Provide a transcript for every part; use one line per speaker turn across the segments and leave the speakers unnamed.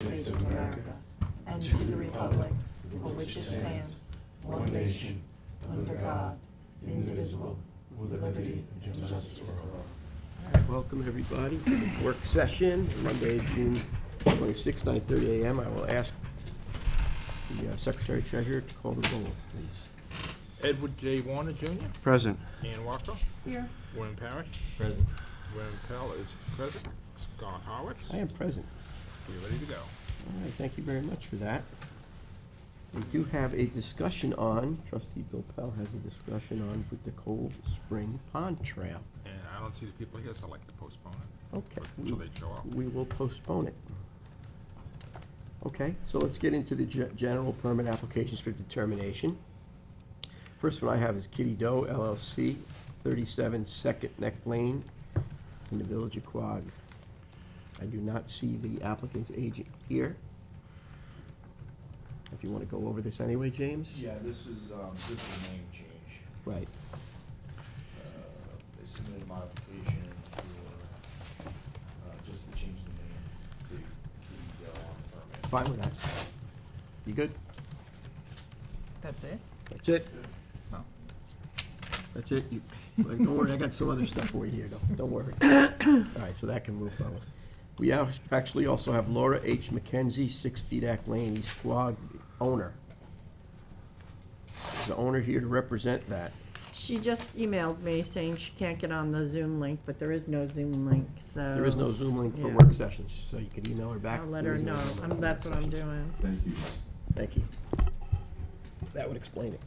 States of America, and to the republic for which it stands, one nation, under God, indivisible, with liberty and justice for all.
All right, welcome everybody to the work session, Monday, June 26, 9:30 a.m. I will ask the Secretary Treasurer to call the roll, please.
Edward J. Warner Jr.
Present.
Ann Walker.
Here.
William Parrish.
Present.
William Pell is present. Scott Howitz.
I am present.
We're ready to go.
All right, thank you very much for that. We do have a discussion on, Trustee Bill Pell has a discussion on with the Cold Spring Pond Trail.
And I don't see the people here, so I'd like to postpone it.
Okay.
Until they show up.
We will postpone it. Okay, so let's get into the general permit applications for determination. First one I have is Kitty Doe LLC, 37 Second Neck Lane in the Village of Quogue. I do not see the applicant's agent here. If you want to go over this anyway, James?
Yeah, this is a name change.
Right.
They submitted a modification for, just to change the name to Kitty Doe on permit.
Fine with that. You good?
That's it?
That's it?
Oh.
That's it? Don't worry, I got some other stuff for you here, don't worry. All right, so that can move forward. We actually also have Laura H. McKenzie, 6 Feedack Lane, East Quogue, owner. Is the owner here to represent that?
She just emailed me saying she can't get on the Zoom link, but there is no Zoom link, so.
There is no Zoom link for
Yeah.
work sessions, so you can email her back.
I'll let
There
her
is no
know.
Zoom link for
That's
work
what I'm
sessions.
doing.
Thank you.
Thank you. That would explain it.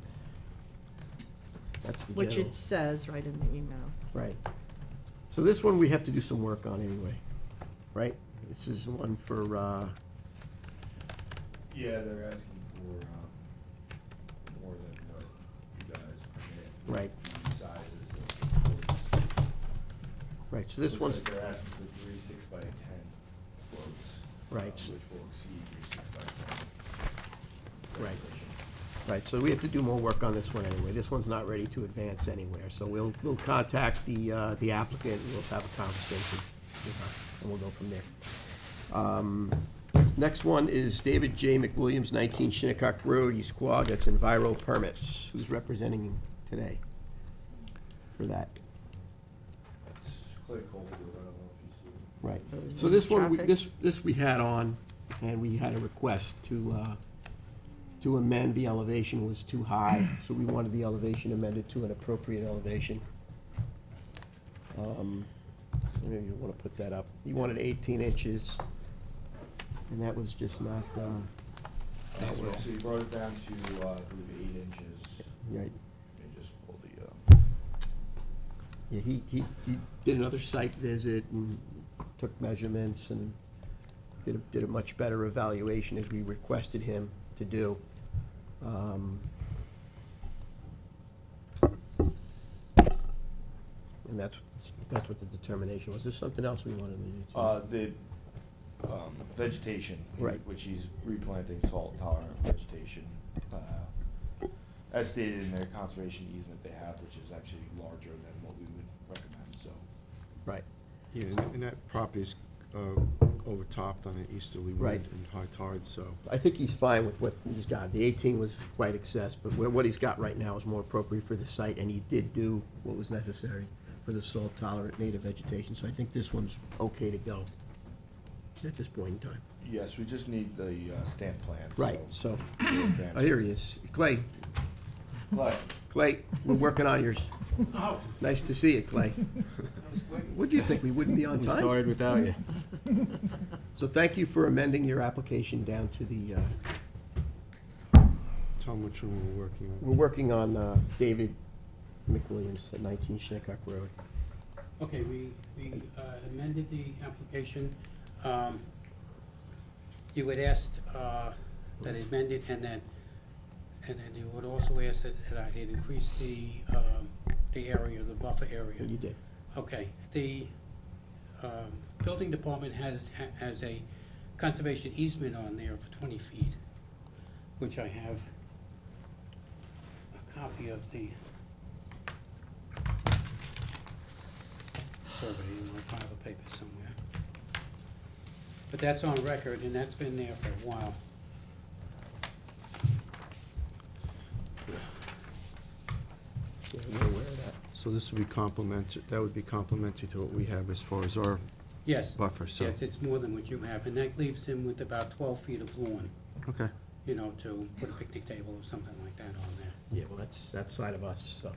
That's the
Which
general.
it says right in the email.
Right. So this one we have to do some work on anyway, right? This is one for,
Yeah, they're asking for, more than what you guys permit.
Right.
Sizes of quotes.
right, so this
Looks
one's,
like they're asking for 3 6x10 quotes.
Right.
Which will exceed 3 6x10.
Right. right, so we have to do more work on this one anyway. This one's not ready to advance anywhere, so we'll contact the applicant, and we'll have a conversation with her, and we'll go from there. Next one is David J. McWilliams, 19 Shinnecock Road, East Quogue, that's Enviro Permits. Who's representing him today for that?
That's Clay Coldfield, I don't know if you see.
Right.
Those
So
in
this one,
traffic.
this we had on, and we had a request to amend. The elevation was too high, so we wanted the elevation amended to an appropriate elevation. Maybe you wanna put that up. You wanted 18 inches, and that was just not,
So you brought it down to, I believe 8 inches.
right.
And just pull the,
Yeah, he did another site visit and took measurements and did a much better evaluation as we requested him to do. And that's what the determination was. There's something else we wanted to do?
the vegetation.
Right.
Which he's replanting salt tolerant vegetation. As stated in their conservation easement they have, which is actually larger than what we would recommend, so.
Right,
Yeah, and that property's overtopped on an easterly
Right.
wind and high tide, so.
I think he's fine with what he's got. The 18 was quite excess, but what he's got right now is more appropriate for the site, and he did do what was necessary for the salt tolerant native vegetation, so I think this one's okay to go at this point in time.
Yes, we just need the stamp plan.
Right, so,
advance
I hear
it.
you. Clay,
Clay,
we're working on yours.
Oh,
Nice to see you, Clay. What'd you think, we wouldn't be on
We
time?
started without you.
So thank you for amending your application down to the,
Tell them which one we're working on.
we're working on David McWilliams at 19 Shinnecock Road.
okay, we amended the application. You had asked that it amended, and then you would also ask that I had increased the area, the buffer area.
And you did.
Okay, the building department has a conservation easement on there for 20 feet, which I have a copy of the survey in my pile of papers somewhere. But that's on record, and that's been there for a while.
Yeah, we're aware of that.
So this would be complementary, that would be complementary to what we have as far as our
Yes.
buffer, so,
Yes, it's more than what you have, and that leaves him with about 12 feet of lawn,
okay.
you know, to put a picnic table or something like that on there.
Yeah, well, that's side of us, so.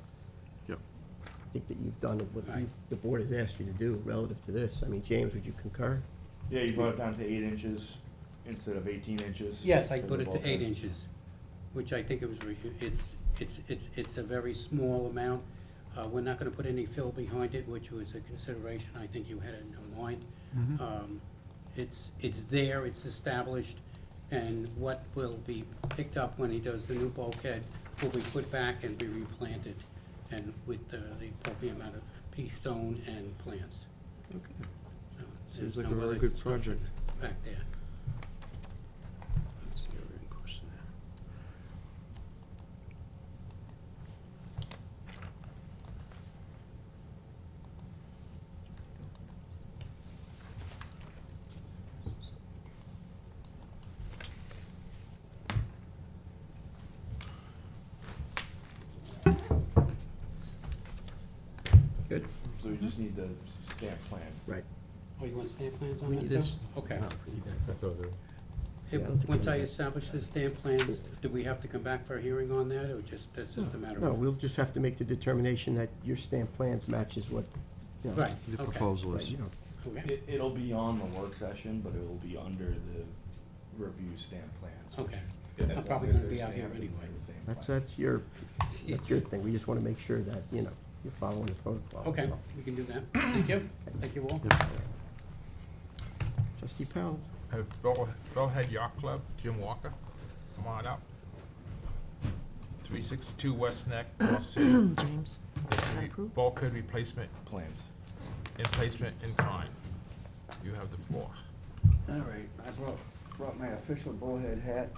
Yep.
I think that you've done what
Right.
the board has asked you to do relative to this. I mean, James, would you concur?
Yeah, you brought it down to 8 inches instead of 18 inches.
Yes, I
for
put
the
it to 8
bulkhead.
inches, which I think it was, it's a very small amount. We're not gonna put any fill behind it, which was a consideration I think you had in your mind. It's there, it's established, and what will be picked up when he does the new bulkhead will be put back and be replanted, and with the appropriate amount of pea stone and plants.
Okay.
So
Seems
there's
like
no
a very
other
good
construction
project.
back there.
Let's see, are we in question there?
Good.
So we just need the stamp plans.
Right.
Oh, you want stamp plans on
We
that
need
too?
this.
Okay.
No, we need that.
So the,
Yeah, I don't think
Once
we
I
need that.
establish the stamp plans, do we have to come back for a hearing on that, or just, that's just a matter of?
No, we'll just have to make the determination that your stamp plans matches what, you know.
Right,
The
okay.
proposal
Right,
is,
you know,
Okay,
It'll be on the work session, but it'll be under the review stamp plans. which,
Okay.
as
I'm
long
probably
as
gonna
they're
be out here
stamped,
anyway.
it's the same
that's,
plan.
that's your thing. We just wanna make sure that, you know, you're following the protocol. that's
okay,
all.
we can do that. Thank you, thank you all.
Trustee Powell?
Bellhead Yacht Club, Jim Walker, come on up. 362 West Neck, North City.
James?
Bulkhead replacement,
Plans.
emplacement in kind. You have the floor.
All right, I brought my official bullhead hat.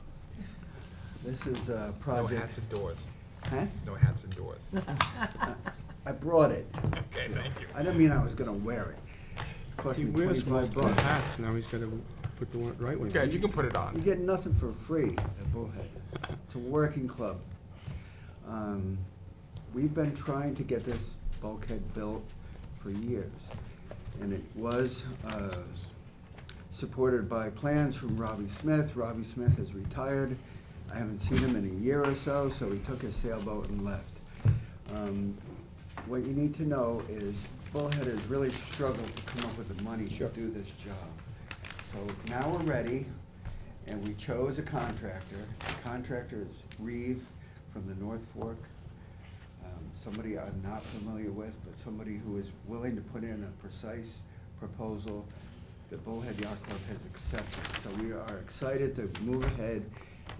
This is a
No
project.
hats indoors.
Huh?
No hats indoors.
I brought it.
Okay, thank you.
I didn't mean I was gonna wear it. It cost
he
me
wears
25
multiple
bucks.
hats, now he's gotta put the right one.
Okay, you can put it
You
on.
get nothing for free at Bullhead. It's a working club. We've been trying to get this bulkhead built for years. And it was supported by plans from Robbie Smith. Robbie Smith is retired. I haven't seen him in a year or so, so he took his sailboat and left. What you need to know is Bullhead has really struggled to come up with the money to do this job. So now we're ready, and we chose a contractor. The contractor is Reeve from the North Fork. Somebody I'm not familiar with, but somebody who is willing to put in a precise proposal that Bullhead Yacht Club has accepted. So we are excited to move ahead,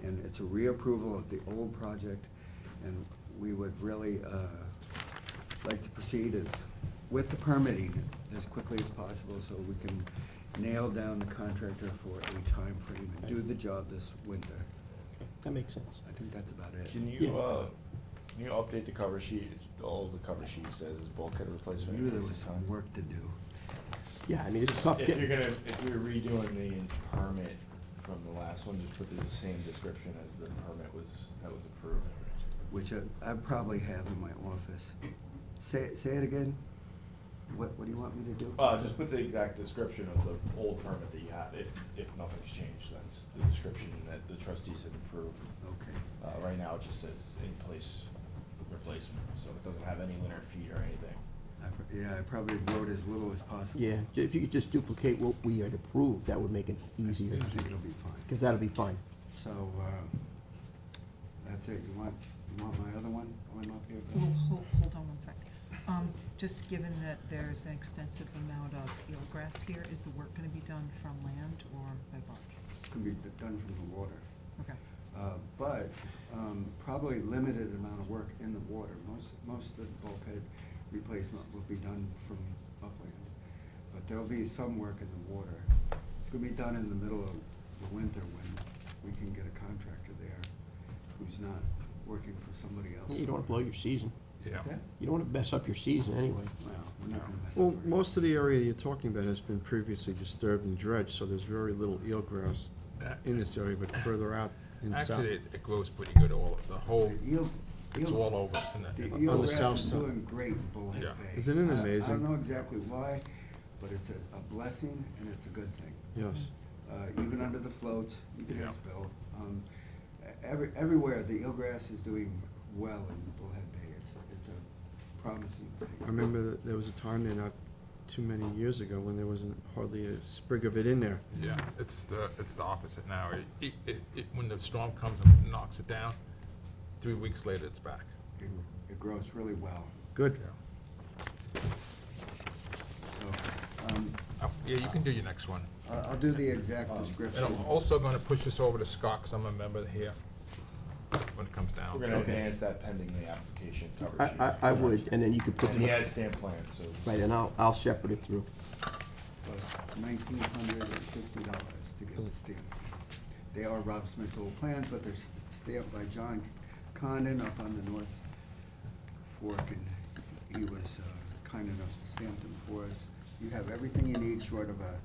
and it's a reapproval of the old project, and we would really like to proceed with the permitting as quickly as possible so we can nail down the contractor for a time frame and do the job this winter.
That makes sense.
I think that's about it.
Can you update the cover sheet? All the cover sheet says is bulkhead
I
replacement.
knew there was
replacement
some
time.
work to do.
Yeah, I mean, it's tough
If
getting.
you're gonna, if we're redoing the permit from the last one, just put the same description as the permit that was approved.
Which I probably have in my office. Say it again? What do you want me to do?
Just put the exact description of the old permit that you have, if nothing's changed, that's the description that the trustees had approved.
Okay.
Right now, it just says in place replacement, so it doesn't have any linear feet or anything.
Yeah, I probably wrote as little as possible.
Yeah, if you could just duplicate what we had approved, that would make it easier.
I think it'll be fine.
Because that'll be fine.
So, that's it. You want my other one up here?
Hold on one sec. Just given that there's an extensive amount of eelgrass here, is the work gonna be done from land or by barge?
It's gonna be done from the water.
Okay.
But probably limited amount of work in the water. Most of the bulkhead replacement will be done from upland. But there'll be some work in the water. It's gonna be done in the middle of the winter when we can get a contractor there who's not working for somebody else.
You don't want to blow your season.
Yeah.
What's that?
You don't wanna mess up your season anyway.
Well, we're not gonna mess
Well,
up our-
most of the area you're talking about has been previously disturbed and dredged, so there's very little eelgrass in this area, but further out in south.
Actually, it grows pretty good the whole,
The eel,
it's all over. in
the
the-
On the
eelgrass
south
is
side.
doing great in Bullhead
Yeah.
Bay.
Isn't it
I
amazing?
don't know exactly why, but it's a blessing and it's a good thing.
Yes.
Even under the floats, you can
Yeah.
ask Bill. Everywhere, the eelgrass is doing well in Bullhead Bay. It's a promising
I
thing.
remember that there was a time there not too many years ago when there wasn't hardly a sprig of it in there.
Yeah, it's the opposite now. When the storm comes and knocks it down, 3 weeks later, it's back.
It grows really well.
Good.
Yeah.
So,
Yeah, you can do your next one.
I'll do the exact
And
description.
And I'm also gonna push this over to Scott, because I'm a member here, when it comes down.
We're gonna
Okay.
advance that pending the application cover sheets.
I would, and then you could put
And
them,
he has stamp plans, so.
right, and I'll shepherd it through.
Plus $1,950 to get the stamp. They are Rob Smith's old plans, but they're stamped by John Condon up on the North Fork, and he was kind enough to stamp them for us. You have everything you need short of a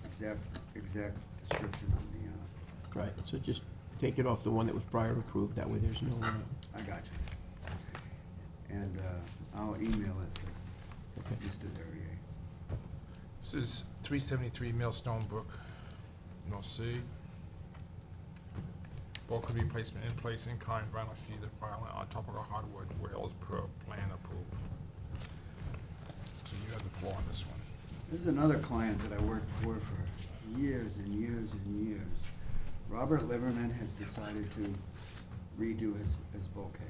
exact description on the,
Right, so just take it off the one that was prior approved, that way there's no,
I got you. And I'll email it to
okay.
Mr. Derrier.
This is 373 Millstone Brook, North Sea. Bulk replacement in place, in kind, vinyl sheathed vinyl on topical hardwood rails per plan approved. So you have the floor on this one.
This is another client that I worked for years and years and years. Robert Liverman has decided to redo his bulkhead.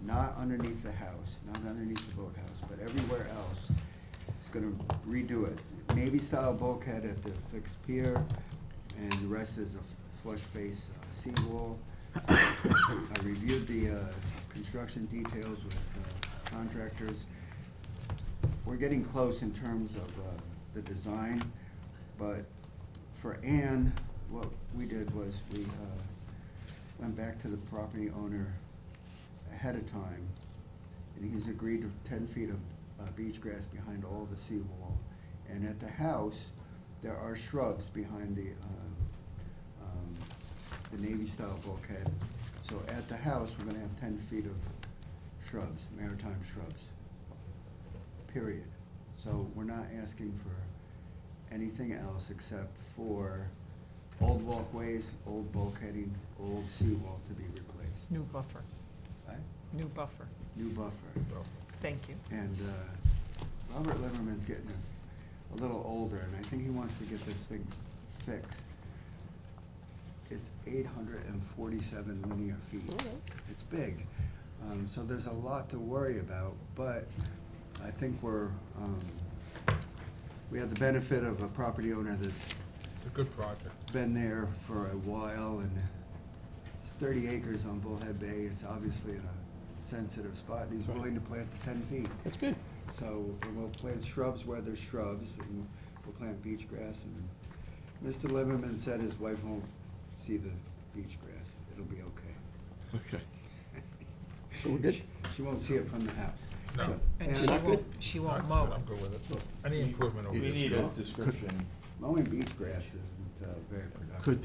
Not underneath the house, not underneath the boathouse, but everywhere else. He's gonna redo it. Navy-style bulkhead at the fixed pier, and the rest is a flush face seawall. I reviewed the construction details with contractors. We're getting close in terms of the design, but for Ann, what we did was we went back to the property owner ahead of time, and he's agreed to 10 feet of beach grass behind all the seawall. And at the house, there are shrubs behind the Navy-style bulkhead. So at the house, we're gonna have 10 feet of shrubs, maritime shrubs, period. So we're not asking for anything else except for old walkways, old bulkheading, old seawall to be replaced.
New buffer,
Right?
new buffer.
New buffer.
So,
Thank you.
And Robert Liverman's getting a little older, and I think he wants to get this thing fixed. It's 847 linear feet. It's big. So there's a lot to worry about, but I think we have the benefit of a property owner that's
It's a good project.
been there for a while, and it's 30 acres on Bullhead Bay. It's obviously in a sensitive spot, and he's willing to plant the 10 feet.
That's good.
So we'll plant shrubs where there's shrubs, and we'll plant beach grass. And Mr. Liverman said his wife won't see the beach grass. It'll be okay.
Okay.
So we're good?
She won't see it from the house.
No.
So-
And
and
she
not
won't, she
No,
won't
it's good.
mow.
I'm good with it. Any improvement over
We
this?
need a
good.
description.
Mowing beach grass isn't very productive.
Could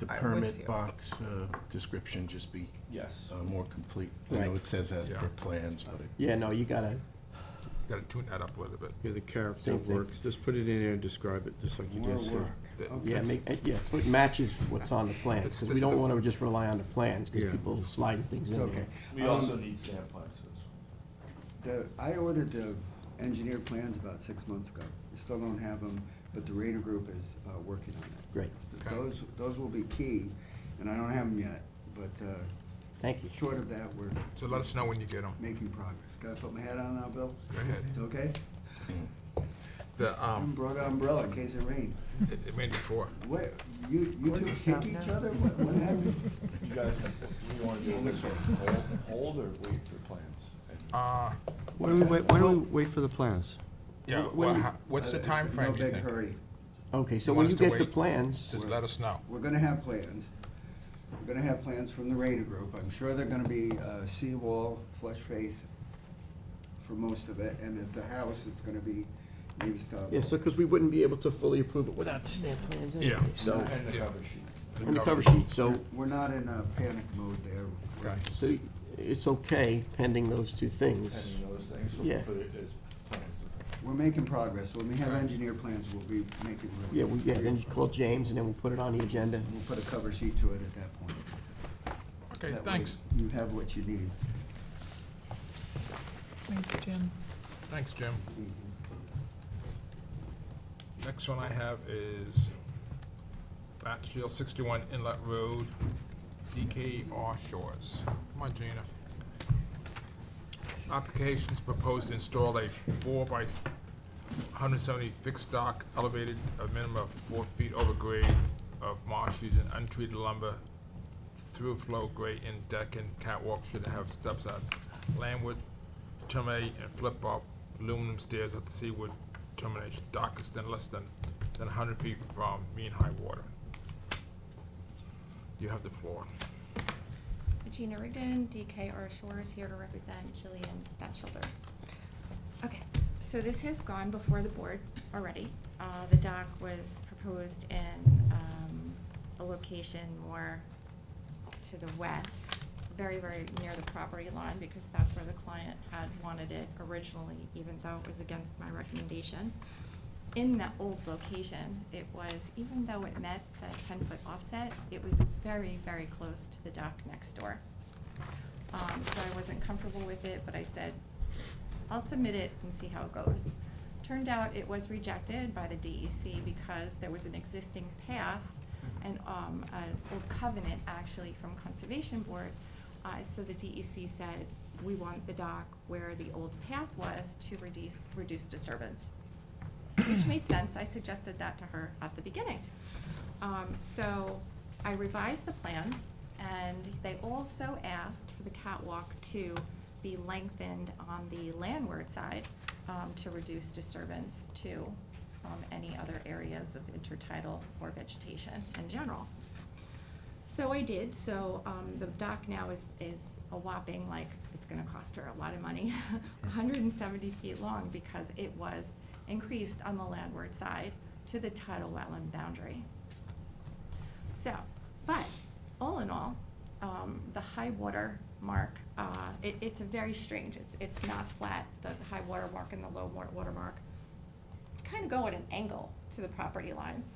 the
I'm with
permit
you.
box description just be
Yes.
more complete? I know
Right.
it says as
Yeah.
per plans, but it
Yeah, no, you gotta,
Gotta tune that up a little bit.
Yeah, the carrot
Same
that
thing.
works. Just put it in there and describe it, just like you
More
did. Sue.
work.
The-
Okay.
yeah, so it matches what's on the plans,
It's-
because we don't wanna just rely on the plans, because
Yeah.
people sliding things
It's
in
okay.
there.
We also need stamp plans for this one.
I ordered the engineered plans about 6 months ago. We still don't have them, but the Rayner Group is working on it.
Great,
Okay.
Those will be key, and I don't have them yet, but
thank you.
short of that, we're
So let us know when you get them.
making progress. Gotta put my hat on now, Bill?
Go ahead.
It's okay?
The,
I brought an umbrella in case it rained.
it made it 4.
What, you two kick each other? What happened?
You guys, you wanna do this one, hold or wait for plans? And-
Why don't we wait for the plans?
Yeah,
When-
well, what's the
It's
time frame, do you think?
No big hurry.
Okay, so
You
when
want
you
us to
get the
wait?
plans,
Just let us know.
We're gonna have plans. We're gonna have plans from the Rayner Group. I'm sure they're gonna be seawall, flush face, for most of it, and at the house, it's gonna be maybe stop.
Yeah, so, because we wouldn't be able to fully approve it without the stamp plans anyway,
Yeah.
so,
And the
Yeah.
cover sheet.
and the cover sheet, so,
We're not in a panic mode there.
Okay.
so it's okay pending those two things.
Pending those things, so
Yeah.
we'll put it as plans.
We're making progress. When we have
Okay.
engineer plans, we'll be making.
Yeah, then you call James, and then we'll put it on the agenda.
We'll put a cover sheet to it at that point.
Okay,
That way
thanks.
You have what you need.
Thanks, Jim.
Thanks, Jim. Next one I have is Batchfield 61 Inlet Road, DKR Shores. Come on, Gina. Applications proposed to install a 4 by 170 fixed dock elevated a minimum of 4 feet over grade of marsh using untreated lumber, through flow grade in deck and catwalk should have steps at landward terminate and flip up aluminum stairs at the seaward termination. Dock is then less than 100 feet from mean high water. You have the floor.
Regina Rigdon, DKR Shores, here to represent Jillian Batchelder. Okay, so this has gone before the board already. The dock was proposed in a location more to the west, very, very near the property line, because that's where the client had wanted it originally, even though it was against my recommendation. In that old location, it was, even though it met the 10-foot offset, it was very, very close to the dock next door. So I wasn't comfortable with it, but I said, I'll submit it and see how it goes. Turned out it was rejected by the DEC because there was an existing path and an old covenant actually from Conservation Board. So the DEC said, we want the dock where the old path was to reduce disturbance. Which made sense. I suggested that to her at the beginning. So I revised the plans, and they also asked for the catwalk to be lengthened on the landward side to reduce disturbance to any other areas of intertidal or vegetation in general. So I did. So the dock now is a whopping, like, it's gonna cost her a lot of money, 170 feet long, because it was increased on the landward side to the tidal wetland boundary. So, but all in all, the high water mark, it's a very strange, it's not flat, the high water mark and the low water mark kind of go at an angle to the property lines.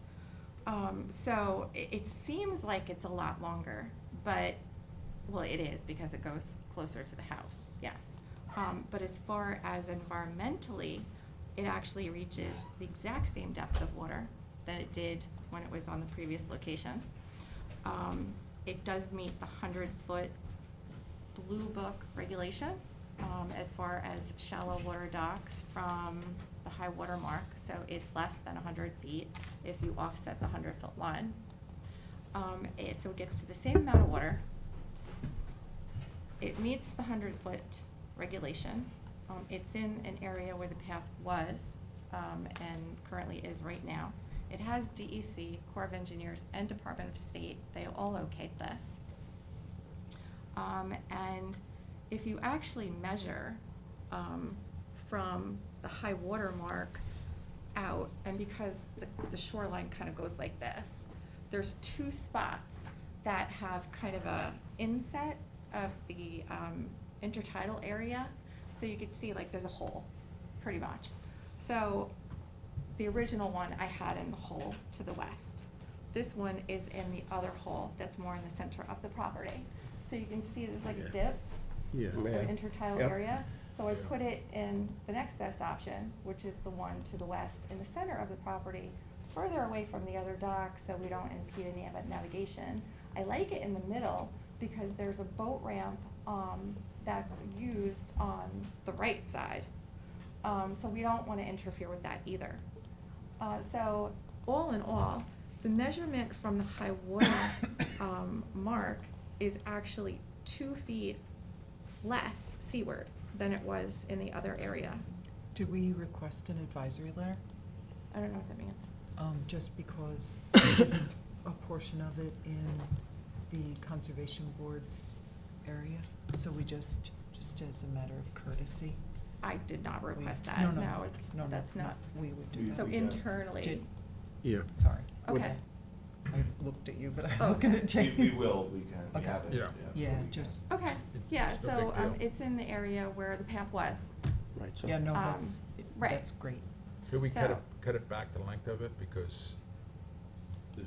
So it seems like it's a lot longer, but, well, it is because it goes closer to the house, yes. But as far as environmentally, it actually reaches the exact same depth of water that it did when it was on the previous location. It does meet the 100-foot Blue Book regulation as far as shallow water docks from the high water mark, so it's less than 100 feet if you offset the 100-foot line. So it gets to the same amount of water. It meets the 100-foot regulation. It's in an area where the path was and currently is right now. It has DEC, Corps of Engineers, and Department of State. They all okayed this. And if you actually measure from the high water mark out, and because the shoreline kind of goes like this, there's 2 spots that have kind of a inset of the intertidal area. So you could see, like, there's a hole, pretty much. So the original one I had in the hole to the west. This one is in the other hole that's more in the center of the property. So you can see there's like a dip
Yeah.
Yeah.
or intertidal
Yep.
area. So I put it in the next best option, which is the one to the west in the center of the property, further away from the other dock so we don't impede any navigation. I like it in the middle because there's a boat ramp that's used on the right side. So we don't want to interfere with that either. So all in all, the measurement from the high water mark is actually 2 feet less seaward than it was in the other area.
Do we request an advisory letter?
I don't know what that means.
Just because there isn't a portion of it in the Conservation Board's area, so we just as a matter of courtesy. we-
did not request
no,
that,
no,
no, it's,
no, no,
that's
no,
not,
we would do
We-
that.
so
we got-
internally,
Did-
Yeah.
Sorry,
okay,
I looked at you, but I was
Okay.
looking at
We,
James.
we will, we can, we
Okay.
have it,
Yeah.
Yeah,
we
just,
okay, yeah,
It's no
so,
big deal.
it's in the area where the path was,
Right, so.
yeah, no,
Um, right.
that's great.
Could we
So-
cut it back the length of it, because,
This-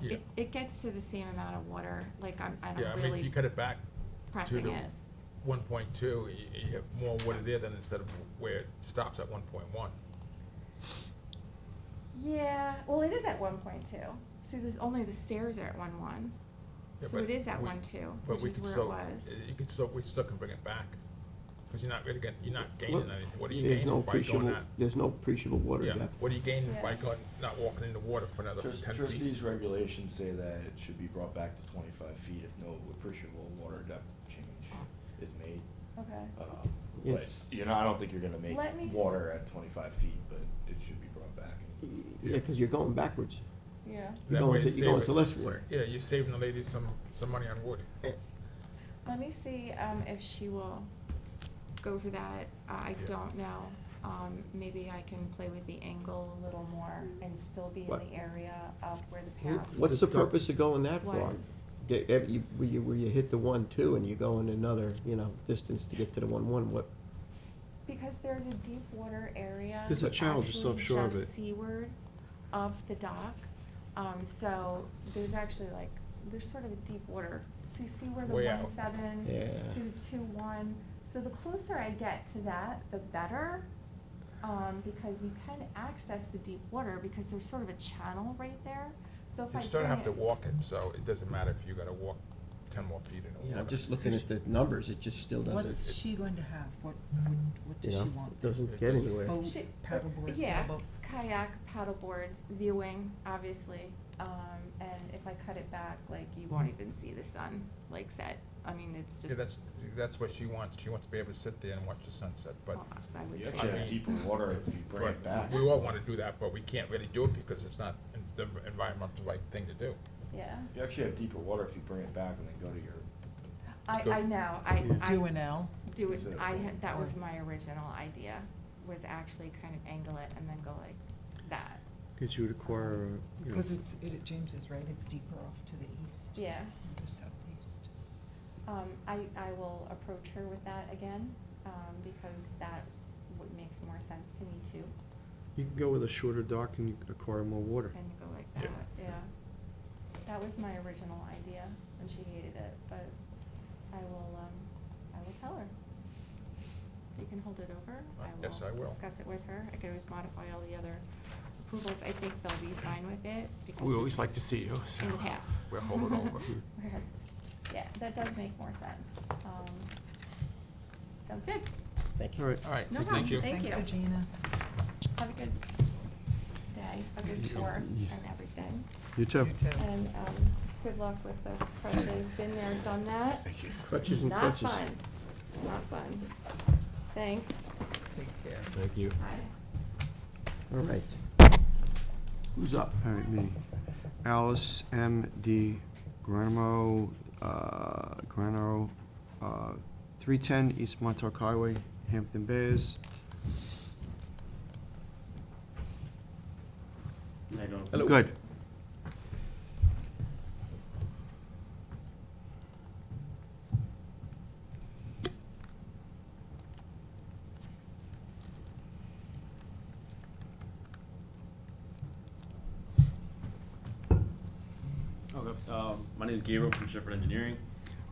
yeah,
it gets to the same amount of water, like, I'm
yeah, I mean, if
really
you cut it back to
pressing
the
it.
1.2, you have more water there than instead of where it stops at 1.1.
Yeah, well, it is at 1.2, see, there's only the stairs are at 1.1,
Yeah,
so
but
it is at
we-
1.2,
But
which
we
is
could
where it
still,
was.
you could still, we still can bring it back, because you're not really getting, you're not
Well,
gaining anything. What are you
There's
gaining
no
by going
appreciable,
that?
there's no appreciable water
Yeah,
depth.
what are you gaining by
Yeah.
going, not walking in the water for another 10 feet?
Trustees' regulations say that it should be brought back to 25 feet if no appreciable water depth change is made.
Okay.
But,
Yes.
you know, I don't think you're gonna make
Let me
water at 25 feet, but it should be brought back.
Yeah, because you're going backwards.
Yeah.
You're
That
going
way
to,
you
you're going
save
to
it.
less water.
Yeah, you're saving the lady some money on wood.
Let me see, if she will go over that, I
Yeah.
don't know. Maybe I can play with the angle a little more and still be in
What?
the area of where the path
What's the purpose of going that far?
was.
Where you hit the 1.2 and you're going another, distance to get to the 1.1, what,
Because there's a deep water area.
There's a channel just offshore of
actually
it.
just seaward of the dock. So there's actually like, there's sort of a deep water. See where the
Way out.
1.7,
Yeah.
see the 2.1. So the closer I get to that, the better. Because you can access the deep water because there's sort of a channel right there. So if I
You still
bring
have to
it-
walk it, so it doesn't matter if you gotta walk 10 more feet in the water.
I'm just looking at the numbers, it just still
What's
doesn't,
she going to have? What
you
does she
know,
want?
it doesn't
It
get
doesn't-
anywhere.
Boat,
She-
paddleboard,
Yeah,
sailboat?
kayak, paddle boards, viewing, obviously. And if I cut it back, like, you won't even see the sun, like, set. I mean, it's
Yeah,
just.
that's what she wants. She wants to be able to sit there and watch the sunset, but.
well, I would
You
take
actually
it.
have deeper water if you bring it back.
We all wanna do that, but we can't really do it because it's not the environmental right thing to do.
Yeah,
You actually have deeper water if you bring it back and then go to your,
I know,
Do an L?
do it,
Instead of
that was
Or-
my original idea, was actually kind of angle it and then go like that.
Because you would acquire,
Because James is right, it's deeper off to the east.
Yeah.
and the southeast.
I will approach her with that again, because that makes more sense to me too,
you can go with a shorter dock and you acquire more water.
and go like
Yeah.
that, yeah. That was my original idea, and she hated it, but I will tell her. You can hold it over,
Yes, I will.
discuss it with her, I could always modify all the other approvals, I think they'll be fine with it, because
We always
it's
like to see you, so
in the path.
we'll hold it over.
Yeah, that does make more sense, sounds good,
Thank you.
All right.
All right,
no
thank
problem,
you.
thank you.
Thanks, Regina.
Have a good day, a good tour and everything.
You too.
You too.
And, good luck with the crutches, been there, done that.
Thank you.
Crutches and
Not
crutches.
fun, not fun. Thanks,
Take care.
Thank you.
bye.
All right. Who's up?
All right, me. Alice M. D. Granamo, 310 East Montauk Highway, Hampton Bays.
Hello.
Good.
Okay. My name is Gabriel from Shepherd Engineering.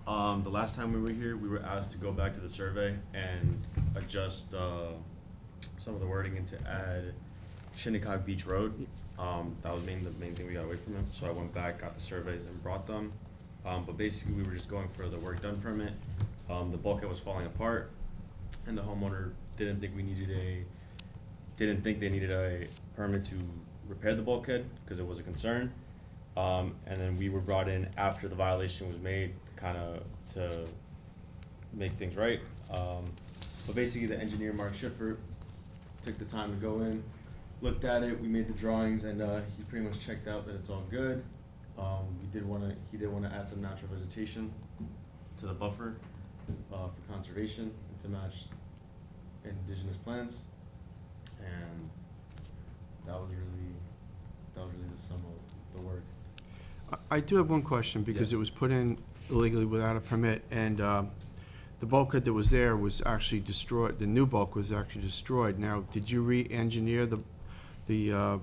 The last time we were here, we were asked to go back to the survey and adjust some of the wording and to add Shinnecock Beach Road. That was the main thing we got away from it. So I went back, got the surveys, and brought them. But basically, we were just going for the work done permit. The bulkhead was falling apart, and the homeowner didn't think they needed a permit to repair the bulkhead because it was a concern. And then we were brought in after the violation was made, kind of to make things right. But basically, the engineer, Mark Schiffer, took the time to go in, looked at it, we made the drawings, and he pretty much checked out that it's all good. He did want to add some natural vegetation to the buffer for conservation and to match indigenous plants, and that was really the sum of the work.
I do have one question, because
Yes.
it was put in illegally without a permit, and the bulkhead that was there was actually destroyed, the new bulk was actually destroyed. Now, did you re-engineer the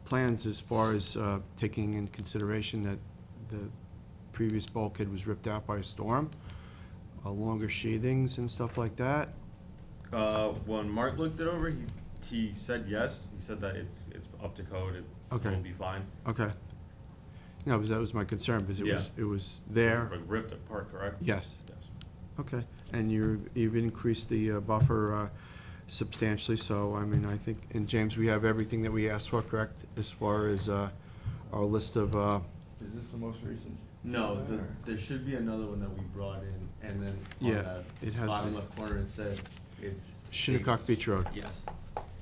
plans as far as taking in consideration that the previous bulkhead was ripped out by a storm? Longer sheathings and stuff like that?
When Mark looked it over, he said yes. He said that it's up to code. It
Okay.
will be fine.
Okay. No, because that was my concern, because
Yeah.
it was there.
It's, like, ripped apart, correct?
Yes.
Yes.
Okay, and you've increased the buffer substantially, so, I mean, I think, and James, we have everything that we asked for, correct? As far as our list of,
Is this the most recent?
No,
Or-
there should be another one that we brought in, and then
Yeah,
on that
it has
bottom
the-
left corner, it said it's.
Shinnecock
states-
Beach Road.
Yes.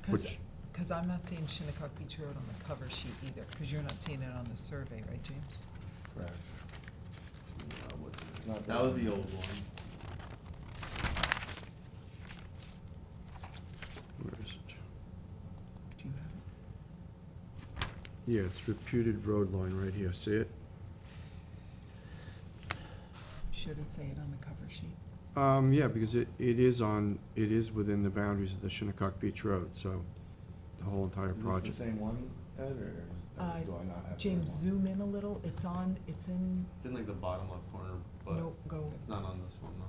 Which-
Because I'm not seeing Shinnecock Beach Road on the cover sheet either, because you're not seeing it on the survey, right, James?
Correct. What's it? It's not
That
this
was
one.
the old one.
Where is it?
Do you have it?
Yeah, it's reputed road line right here, see it?
Should it say it on the cover sheet?
Yeah, because it is within the boundaries of the Shinnecock Beach Road, so the whole entire
Is this
project.
the same one, Ed, or do I not have? the
James,
right
zoom in a little, it's in,
It's in like the bottom left corner, but
nope, go,
it's not on this one, no.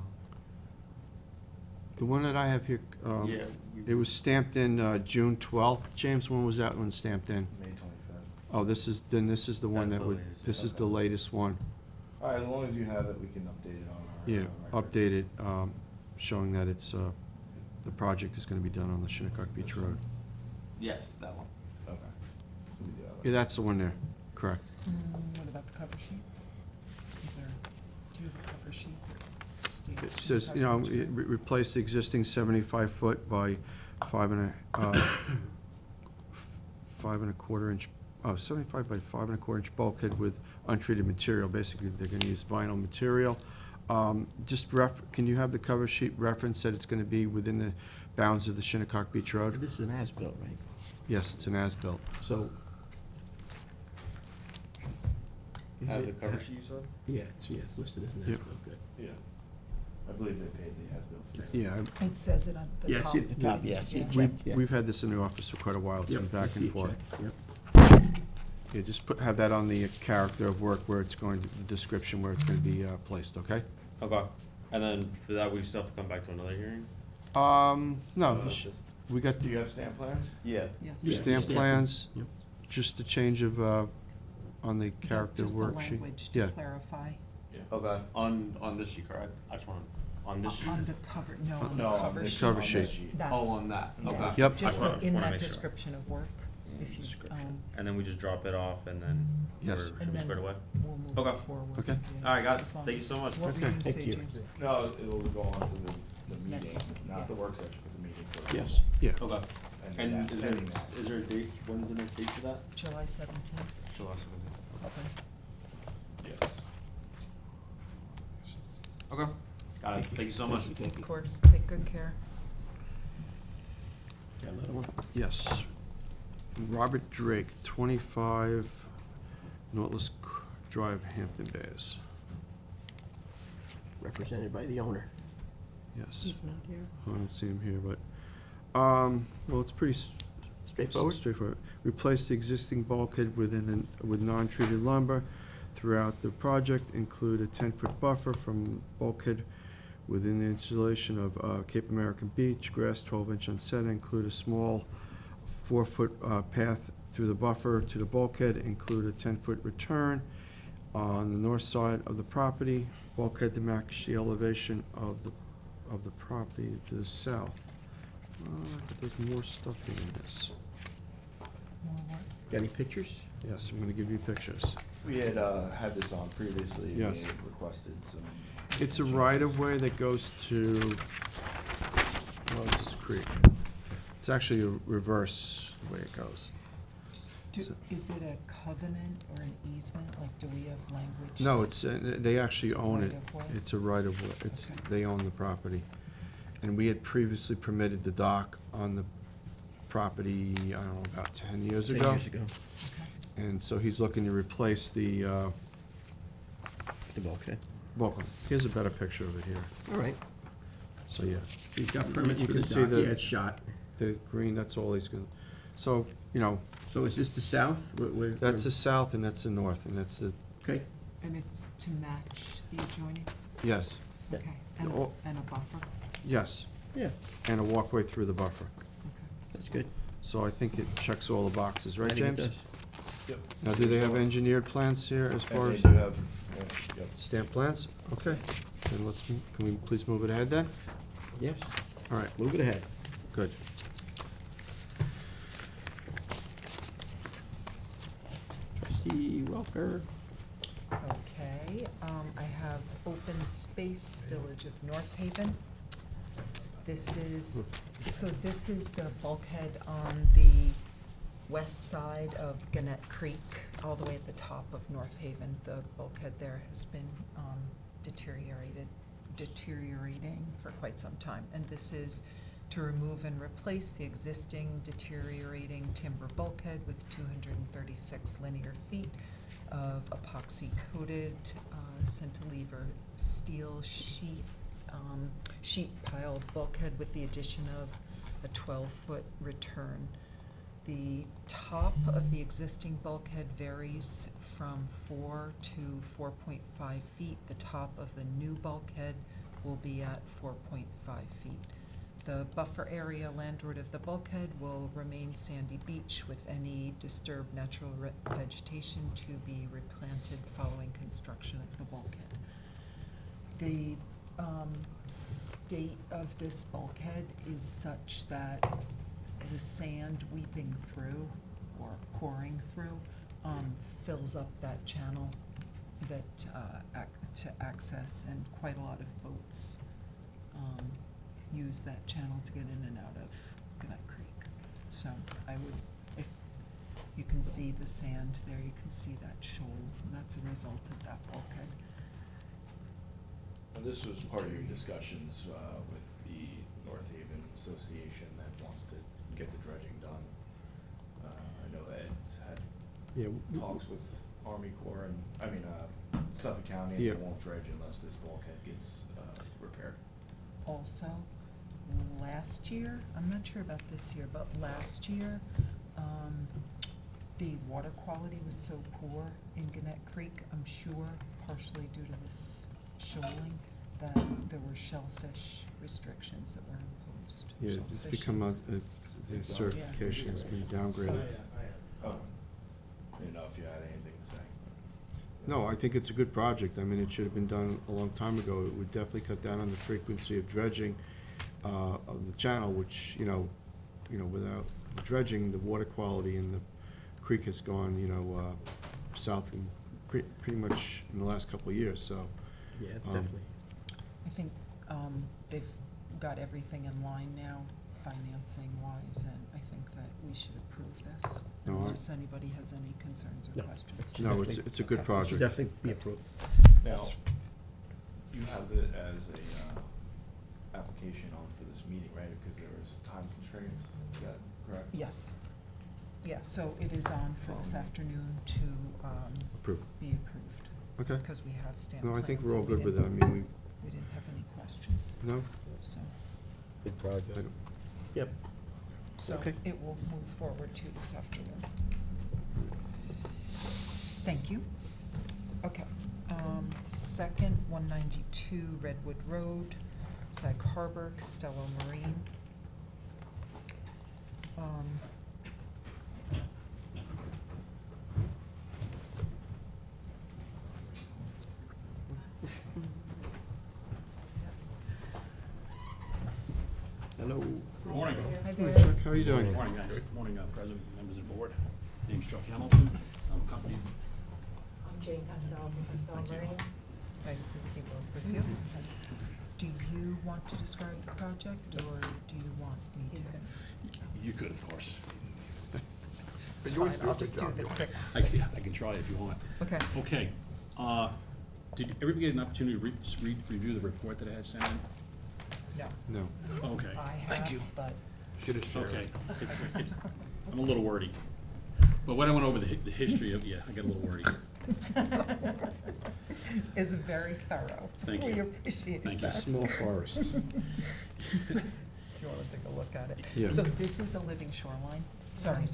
The one that I have here,
Yeah.
it was stamped in June 12th. James, when was that one stamped in?
one? May 25th.
Oh, this is the one
That's
that
the
would,
latest,
this is the
okay.
latest one.
All right, as long as you have it, we can update it on our.
Yeah,
record.
updated, showing that it's, the project is gonna be done on the Shinnecock Beach Road.
Yes, that one.
Okay. So we do have it.
Yeah, that's the one there, correct.
what about the cover sheet? Is there, do you have a cover sheet that states?
It says, you
Shinnecock
know,
Beach Road?
replace the existing 75-foot by 5.25 inch, 75 by 5.25 inch bulkhead with untreated material. Basically, they're gonna use vinyl material. Can you have the cover sheet reference that it's gonna be within the bounds of the Shinnecock Beach Road?
This is an as-built, right?
Yes, it's an as-built.
So.
Have the cover sheet you said?
Yeah, it's listed as an
Yep.
as-built, good.
Yeah. I believe they paid the as-built fee.
Yeah,
It says it on the
Yeah, I
top.
see at the top, yeah, see it, check, yeah.
we've had this in the office for quite a while. It's been
Yep, I
back
see
and
it
forth.
checked, yep.
Yeah, just have that on the character of work where it's going to, the description where it's gonna be placed, okay?
Okay. And then for that, we still have to come back to another hearing?
No,
Just-
we got
Do
the
you have stamp plans?
Yeah.
Yes.
Yeah,
stamp
stamp
plans,
Yep.
just a change of, on the character
Just the
worksheet.
language
Yeah.
to clarify.
Okay, on this sheet, correct? I just want, on this sheet?
On the cover, no, on the
No, on
cover
this
sheet.
Cover
on
sheet.
this sheet.
That-
Oh, on that,
yeah.
okay.
Yep.
Just so
I
in
wanna
that
make sure.
description of work, if you,
Description. And then we just drop it off and then
Yes.
we're,
And
should we
then-
squared away?
we'll move
Okay.
it forward.
Okay.
Yeah,
All right, got it.
as long
Thank you
as-
so much.
What were you
Okay.
gonna
Thank
say,
you.
James?
No, it'll go on to the meeting,
Next,
not
yeah.
the work session, but the meeting. for-
Yes.
Yeah.
Okay.
And
And
that-
is there,
pending that.
is there a date, when's the next date for that?
July 17th.
July 17th.
Yes.
Okay. Got it. Thank you so much.
Thank you.
Of course, take good care.
Got another one?
Yes. Robert Drake, 25 Nautilus Drive, Hampton Bays.
Represented by the owner.
Yes.
not here.
I don't see him here, but, well, it's pretty
Straightforward?
straightforward. Replace the existing bulkhead with non-treated lumber throughout the project. Include a 10-foot buffer from bulkhead within the installation of Cape American Beach, grass 12-inch unset. Include a small 4-foot path through the buffer to the bulkhead. Include a 10-foot return on the north side of the property. Bulkhead to match the elevation of the property to the south. But there's more stuff here in this.
More work.
Got any pictures?
Yes, I'm gonna give you pictures.
We had, had this on previously, we had
Yes.
requested some.
It's a right-of-way that goes to, Moses Creek. It's actually a reverse the way it goes. So-
Is it a covenant or an easement? Like, do we have language?
No,
that-
they actually
It's a
own it.
right-of-way?
It's a right-of-way.
Okay.
They own the property. And we had previously permitted the dock on the property, I don't know, about 10 years
10
ago.
years ago.
And so he's looking to replace the,
The bulkhead.
well, here's a better picture of it here.
All right.
So, yeah,
He's got permits
You
for
can
the
see
dock.
the-
Yeah, it's shot.
the green, that's all he's gonna, so, you know,
So is this the south?
that's the south and that's the north, and that's the,
Okay.
And it's to match the adjoining?
yes,
Yeah.
Okay,
Oh.
and a buffer?
yes,
Yeah,
and a walkway through the buffer.
Okay.
that's good.
So I think it checks all the boxes, right,
I think it
James?
does.
Yep.
Now, do they have engineered plans here as far
And
as
they do have, yep.
stamp plans? Okay, then can we please move it ahead then?
Yes,
All right,
move it ahead.
good.
Trustee Welker.
Okay, I have Open Space Village of North Haven. This is the bulkhead on the west side of Gannett Creek, all the way at the top of North Haven. The bulkhead there has been deteriorating for quite some time. And this is to remove and replace the existing deteriorating timber bulkhead with 236 linear feet of epoxy-coated cantilever steel sheet piled bulkhead with the addition of a 12-foot return. The top of the existing bulkhead varies from 4 to 4.5 feet. The top of the new bulkhead will be at 4.5 feet. The buffer area landward of the bulkhead will remain sandy beach with any disturbed natural vegetation to be replanted following construction of the bulkhead. The state of this bulkhead is such that the sand weeping through or pouring through fills up that channel that to access, and quite a lot of boats use that channel to get in and out of Gannett Creek. So I would, if you can see the sand there, you can see that shoal, and that's a result of that bulkhead.
And this was part of your discussions with the North Haven Association that wants to get the dredging done. I know Ed's had
Yeah,
talks with Army Corps and, Suffolk County, and
Yeah.
they won't dredge unless this bulkhead gets repaired.
Also, last year, I'm not sure about this year, but last year, the water quality was so poor in Gannett Creek, I'm sure partially due to this shoaling, that there were shellfish restrictions that were imposed.
yeah, it's
Shellfish.
become the certification has been downgraded.
Oh, I didn't know if you had anything to say.
No, I think it's a good project. I mean, it should have been done a long time ago. It would definitely cut down on the frequency of dredging of the channel, which, without dredging, the water quality in the creek has gone, south and pretty much in the last couple of years, so.
Yeah, definitely.
I think they've got everything in line now, financing-wise, and I think that we should approve this,
No, I-
unless anybody has any concerns or
No.
questions.
No, it's a good
It should
project.
definitely be approved.
Now, you have it as a application on for this meeting, right? Because there was time constraints, is that correct?
Yes. Yeah, so it is on for this afternoon to
Approved.
be approved,
Okay.
because we have stamped
No, I think
plans
we're all
and we
good with it. I
didn't-
mean,
We didn't have any questions,
no?
so.
Good project. Yep.
So
Okay.
it will move forward to this afternoon. Thank you. Okay. Second, 192 Redwood Road, Sag Harbor, Costello Marine.
Hello.
Good morning.
Hi
Hey,
there.
Chuck, how are you doing?
Good morning, guys. Good morning, President, members of the board. Name's Chuck Hamilton. I'm accompanied.
I'm Jane Costello from Costello Marine.
Nice to see both of you. Do you want to describe the project, or do you want me
He's
to?
gonna.
You could, of course.
It's fine, I'll just do the quick.
I can try if you want.
Okay.
Okay. Did everybody get an opportunity to review the report that I had sent in?
No,
No.
Okay,
I have, but
Should've shared.
okay. It's- I'm a little wordy. But when I went over the history of, yeah, I got a little wordy.
is very thorough.
Thank
We
you.
appreciate
Thank you.
that.
Small forest.
If you wanna take a look at it.
Yeah.
So this is a living shoreline? Sorry,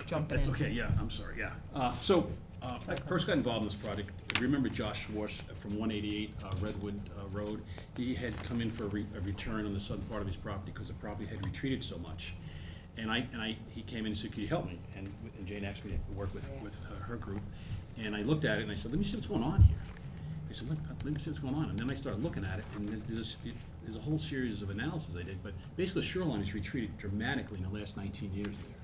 jumping in.
That's okay, yeah, I'm sorry, yeah. I first got involved in this project. Remember Josh Schwartz from 188 Redwood Road? He had come in for a return on the southern part of his property because the property had retreated so much. He came in and said, "Could you help me?" And Jane asked me to work with her group. And I looked at it and I said, "Let me see what's going on here." I said, let me see what's going on. And then I started looking at it, and there's a whole series of analysis I did. But basically, the shoreline has retreated dramatically in the last 19 years there.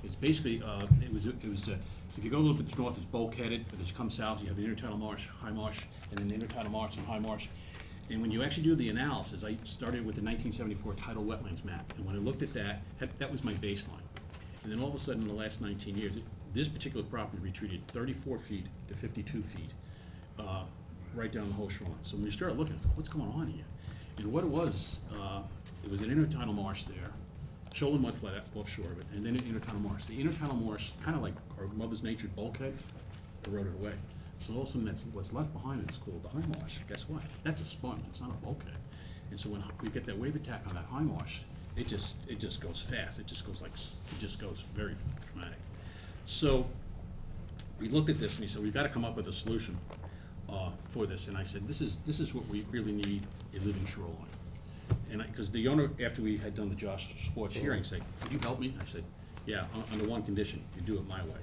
It's basically, if you go a little bit north, it's bulkheaded, but as you come south, you have the intertidal marsh, high marsh, and then the intertidal marsh and high marsh. And when you actually do the analysis, I started with the 1974 tidal wetlands map. And when I looked at that, that was my baseline. And then all of a sudden, in the last 19 years, this particular property retreated 34 feet to 52 feet, right down the whole shoreline. So when you start looking, it's like, what's going on here? And what it was an intertidal marsh there, shoulder mud flat offshore of it, and then an intertidal marsh. The intertidal marsh, kind of like our Mother's Nature bulkhead, eroded away. So all of a sudden, what's left behind is called the high marsh. Guess what? That's a sponge, it's not a bulkhead. And so when we get that wave attack on that high marsh, it just goes fast. It just goes very dramatic. So we looked at this and he said, we've got to come up with a solution for this. And I said, this is what we really need, a living shoreline. And because the owner, after we had done the Josh Sports hearing, said, "Could you help me?" I said, "Yeah, under one condition, you do it my way,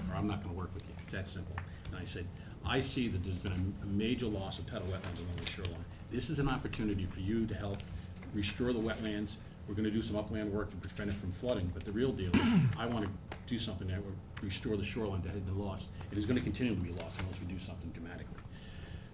or I'm not gonna work with you." It's that simple. And I said, I see that there's been a major loss of tidal wetlands along the shoreline. This is an opportunity for you to help restore the wetlands. We're gonna do some upland work to prevent it from flooding, but the real deal is, I wanna do something that will restore the shoreline that had been lost. It is gonna continue to be lost unless we do something dramatically.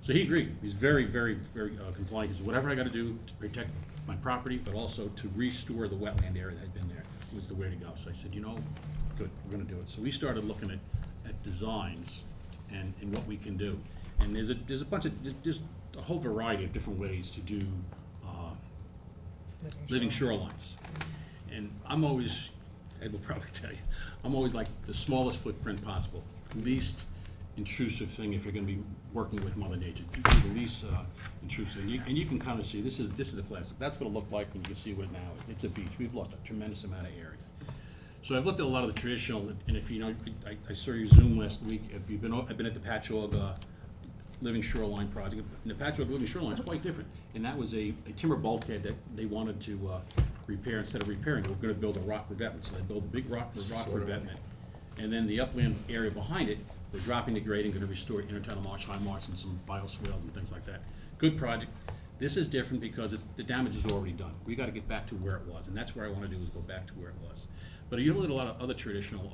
So he agreed. He's very, very, very compliant. He said, whatever I gotta do to protect my property, but also to restore the wetland area that had been there was the way to go. So I said, good, we're gonna do it. So we started looking at designs and what we can do. And there's a whole variety of different ways to do living shorelines. And I'm always, Ed will probably tell you, I'm always like the smallest footprint possible, least intrusive thing if you're gonna be working with Mother Nature. You do the least intrusive, and you can kind of see, this is a classic. That's what it looked like when you can see what now. It's a beach. We've lost a tremendous amount of area. So I've looked at a lot of the traditional, and if I saw your Zoom last week. If you've been, I've been at the Patchogue Living Shoreline project. And the Patchogue Living Shoreline is quite different. And that was a timber bulkhead that they wanted to repair. Instead of repairing, they were going to build a rock revetment. So they built a big rock revetment. And then the upland area behind it, they're dropping the grading, going to restore intertidal marsh, high marsh, and some bioswales and things like that. Good project. This is different because the damage is already done. We got to get back to where it was, and that's where I want to do, is go back to where it was. But you look at a lot of other traditional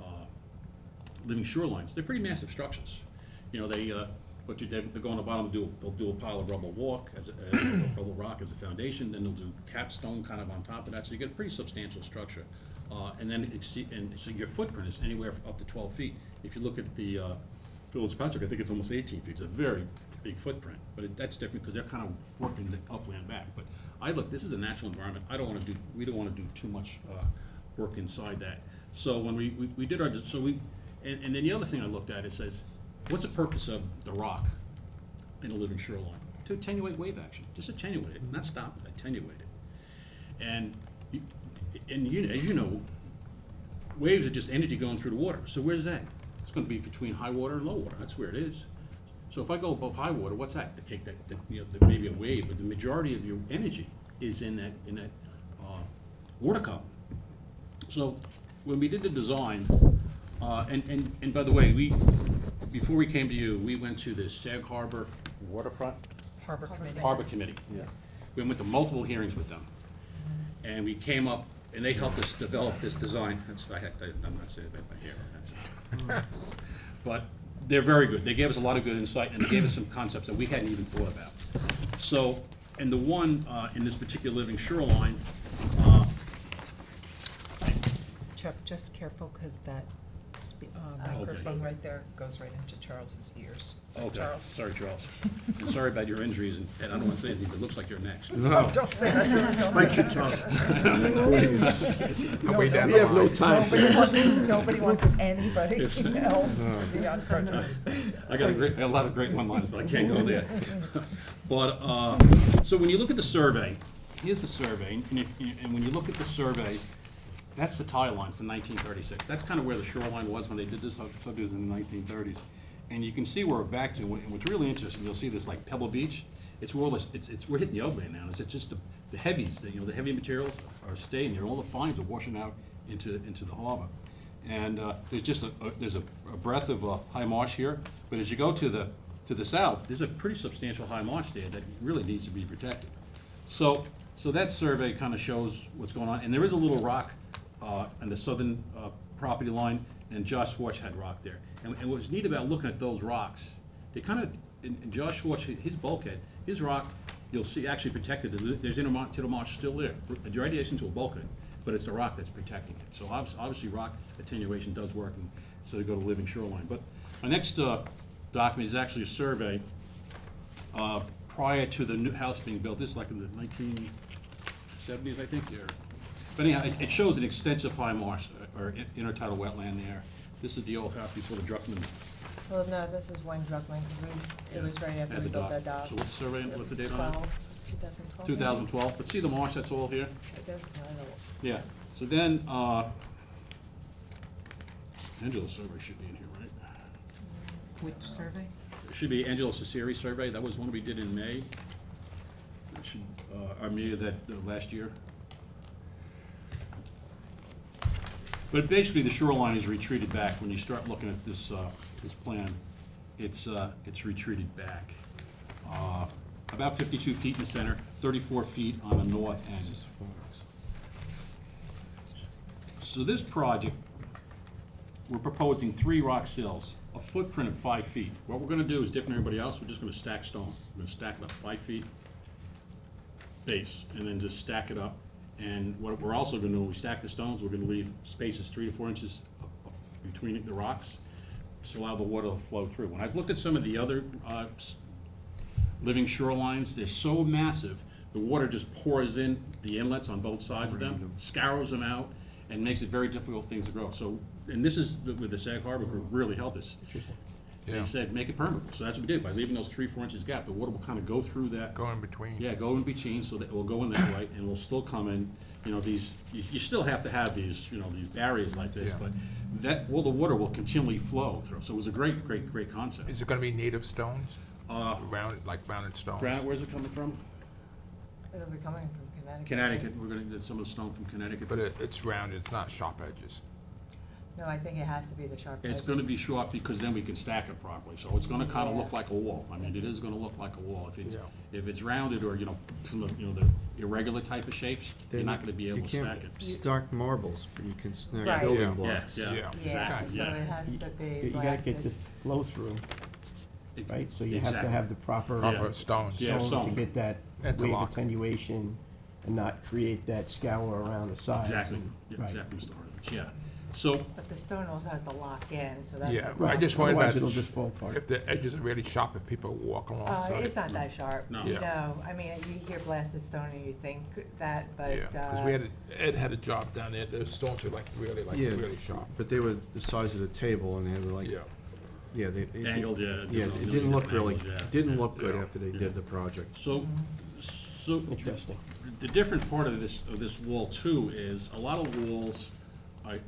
living shorelines. They're pretty massive structures. They go on the bottom. They'll do a pile of rubble walk rubble rock as a foundation. Then they'll do capstone kind of on top of that. So you get a pretty substantial structure. And so your footprint is anywhere up to 12 feet. If you look at the Village Patrick, I think it's almost 18 feet. It's a very big footprint, but that's different because they're kind of working the upland back. But this is a natural environment. We don't want to do too much work inside that. So when we did our, and then the other thing I looked at, it says, what's the purpose of the rock in a living shoreline? To attenuate wave action, just attenuate it, not stop it, attenuate it. And as you know, waves are just energy going through the water. So where's that? It's going to be between high water and low water. That's where it is. So if I go above high water, what's that? To take that, maybe a wave, but the majority of your energy is in that water column. So when we did the design, and by the way, before we came to you, we went to the Sag Harbor Waterfront
Harbor Committee.
Harbor Committee. Yeah. We went to multiple hearings with them, and we came up, and they helped us develop this design. I'm not saying about my hair. But they're very good. They gave us a lot of good insight, and they gave us some concepts that we hadn't even thought about. So, and the one in this particular living shoreline,
Chuck, just careful, because that microphone right there goes right into Charles's ears.
Okay,
Charles?
sorry, Charles. And sorry about your injuries, and I don't want to say anything, but it looks like you're next.
No.
Don't say that to him, don't
Bite
say
your
that.
tongue.
I'm way down
We
the
have no
line.
time for
Nobody wants anybody
Yes.
else to be on prejudice.
I got a lot of great one-liners, but I can't go there. But, so when you look at the survey, here's the survey, and when you look at the survey, that's the tie line from 1936. That's kind of where the shoreline was when they did this subdivision in the 1930s. And you can see where we're back to, and what's really interesting, you'll see this like Pebble Beach, it's where all this, we're hitting the overlay now. It's just the heavies, the heavy materials are staying there, all the fines are washing out into the harbor. And there's just there's a breadth of high marsh here, but as you go to the south, there's a pretty substantial high marsh there that really needs to be protected. So that survey kind of shows what's going on, and there is a little rock on the southern property line, and Josh Schwartz had rock there. And what's neat about looking at those rocks, they kind of, in Josh Schwartz, his bulkhead, his rock, you'll see actually protected. There's tidal marsh still there, radiation to a bulkhead, but it's the rock that's protecting it. So obviously rock attenuation does work, and so you go to living shoreline. But my next document is actually a survey prior to the new house being built. This is like in the 1970s, I think. But anyhow, it shows an extensive high marsh or intertidal wetland there. This is the old house before the Druckman
Well, no, this is when Druckman, because it was right after
had
we
the
built
dock.
that dock.
So what's the survey, what's the date on it?
2012.
2012, but see the marsh that's all here?
It does kind of,
Yeah, so then, Angela's survey should be in here, right?
Which survey?
It should be Angela Cesari survey, that was one we did in May. It should, or May of that, last year. But basically, the shoreline is retreated back. When you start looking at this, this plan, it's retreated back. About 52 feet in the center, 34 feet on the north end. So this project, we're proposing 3 rock sills, a footprint of 5 feet. What we're gonna do is different than everybody else, we're just gonna stack stone. We're gonna stack it up 5 feet base, and then just stack it up. And what we're also gonna do, when we stack the stones, we're gonna leave spaces 3 to 4 inches between the rocks to allow the water to flow through. When I've looked at some of the other living shorelines, they're so massive, the water just pours in the inlets on both sides of them, scours them out, and makes it very difficult for things to grow. So, and this is, with the Sag Harbor Group, really helped us.
Yeah.
They said, make it permeable. So that's what we did. By leaving those 3-4 inches gap, the water will kind of go through that.
Go in between.
Yeah, go in between, so that it will go in that way, and will still come in, these, you still have to have these, these barriers like this,
Yeah.
but the water will continually flow through. So it was a great concept.
Is it gonna be native stones? Rounded stones?
Where's it coming from?
it'll be coming from Connecticut.
Connecticut, we're gonna get some of the stone from Connecticut.
But it's rounded, it's not sharp edges.
No, I think it has to be the sharp edges.
It's gonna be short because then we can stack it properly, so it's gonna kinda
Yeah.
look like a wall. I mean, it is gonna look like a wall.
Yeah.
If it's rounded or, some of, the irregular type of shapes, you're not gonna be able to stack it.
Stack marbles, but you can stack
Right.
building
Yeah,
blocks.
yeah,
Yeah.
exactly,
So
yeah.
it has to be
You gotta get
blasted.
the flow through, right? So you have to
Exactly.
have the proper
Proper stones.
Yeah,
stone to
stone.
get that wave
Interlock.
attenuation and not create that scour around the sides.
Exactly,
and-
yeah,
right.
exactly, Mr. Horowitz, yeah. So,
But the stone also has to lock in, so that's.
Yeah,
the
I just
problem.
wanted
Otherwise,
that,
it'll just fall apart.
if the edges are really sharp, if people walk alongside.
It's not that sharp.
No.
Yeah.
No, I mean, you hear blasted stone and you think that, but,
Yeah, because Ed had a job down there, those stones were
Yeah.
really sharp.
But they were the size of the table, and they were like,
Yeah.
yeah, they.
angled, yeah.
Yeah,
different-
it didn't look really,
angles, yeah.
didn't look good
Yeah.
after they
Yeah.
did the project.
So,
Interesting.
the different part of this wall too is, a lot of walls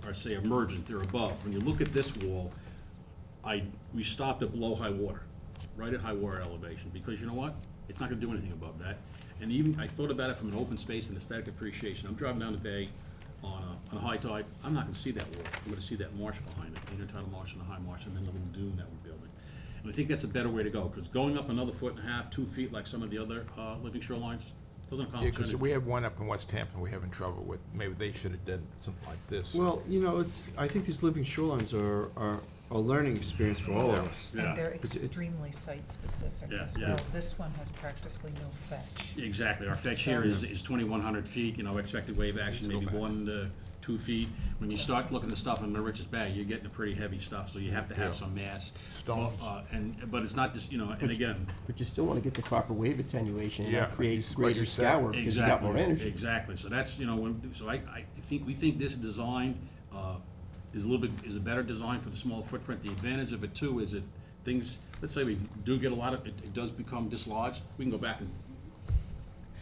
are say emergent, they're above. When you look at this wall, we stopped at below high water, right at high water elevation, because you know what? It's not gonna do anything above that. And even, I thought about it from an open space and aesthetic appreciation. I'm driving down the bay on a high tide, I'm not gonna see that wall. I'm gonna see that marsh behind it, the intertidal marsh and the high marsh, and then the little dune that we're building. And I think that's a better way to go, because going up another 1.5 feet, 2 feet, like some of the other living shorelines, doesn't
Yeah,
accomplish
because
anything.
we have one up in West Hampton we're having trouble with, maybe they should have done something like this.
Well, I think these living shorelines are a learning experience for all of us.
Yeah.
And they're
It's-
extremely site-specific
Yeah,
as
yeah.
well. This one has practically no fetch.
Exactly, our fetch here is 2,100 feet, you know, expected wave action, maybe 1 to 2 feet. When you start looking at stuff in the Richards Bay, you're getting the pretty heavy stuff, so you have to have
Yeah.
some mass.
Stones.
But it's not just, you know, and again,
But you still wanna get the proper wave attenuation and
Yeah,
not create
like you
greater
said.
scour, because you got more energy.
Exactly, so that's, you know, we think this design, is a better design for the small footprint. The advantage of it too is if things, let's say we do get a lot of, it does become dislodged, we can go back and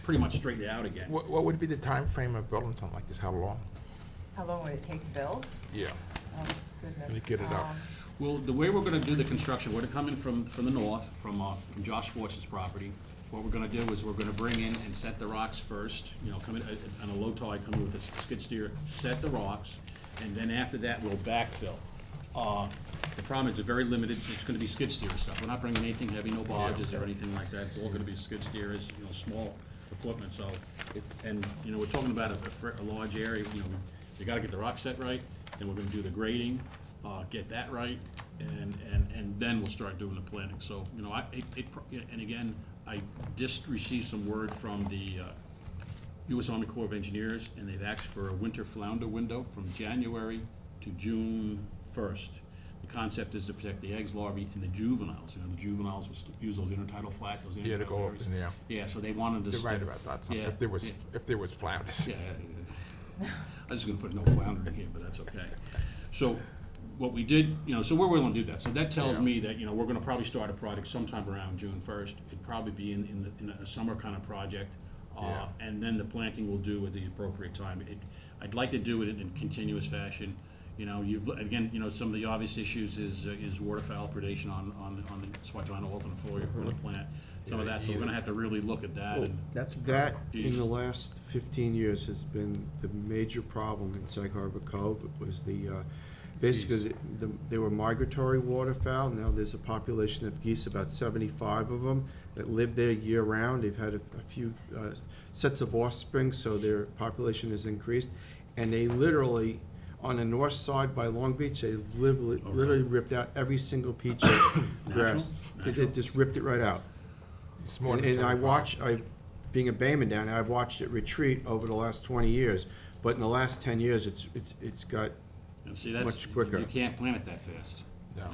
pretty much straighten it out again.
What would be the time frame of building something like this? How long?
How long would it take to build?
Yeah.
Oh, goodness.
Let me get it up.
Well, the way we're gonna do the construction, we're gonna come in from the north, from Josh Schwartz's property. What we're gonna do is we're gonna bring in and set the rocks first, you know, come in on a low tide, come in with a skid steer, set the rocks, and then after that, we'll backfill. The problem is it's very limited, it's gonna be skid steer stuff. We're not bringing anything heavy, no barges or anything like that. It's all gonna be skid steers, you know, small equipment, so. And, you know, we're talking about a large area, you know, you gotta get the rock set right, then we're gonna do the grading, get that right, and then we'll start doing the planning. So, you know, and again, I just received some word from the U.S. Army Corps of Engineers, and they've asked for a winter flounder window from January to June 1st. The concept is to protect the eggs, larvae, and the juveniles. You know, the juveniles will use those intertidal flats, those
Yeah, to
intertidal
go up
areas.
in there.
Yeah, so they wanted to.
You're right about that, son.
Yeah,
If there was flounders.
yeah, I was just gonna put no flounder in here, but that's okay. So, what we did, you know, so we're willing to do that. So that tells
Yeah.
me that, you know, we're gonna probably start a project sometime around June 1st. It'd probably be in a summer kind of project.
Yeah.
And then the planting we'll do at the appropriate time. I'd like to do it in continuous fashion. You know, again, you know, some of the obvious issues is waterfowl predation on the Swatana alternate foliar for the plant. Some of that, so we're gonna have to really look at that. And
That, in
Geez.
the last 15 years, has been the major problem in Sag Harbor Cove. It was basically, they were migratory waterfowl. Now there's a population of geese, about 75 of them, that live there year-round. They've had a few sets of offspring, so their population has increased. And they literally, on the north side by Long Beach, they literally ripped out every single peach grass. They
Natural?
just ripped it right out.
It's more
And
than
and I
75.
being a bayman down there, I've watched it retreat over the last 20 years. But in the last 10 years, it's got,
And see, that's,
much quicker.
you can't plant it that fast.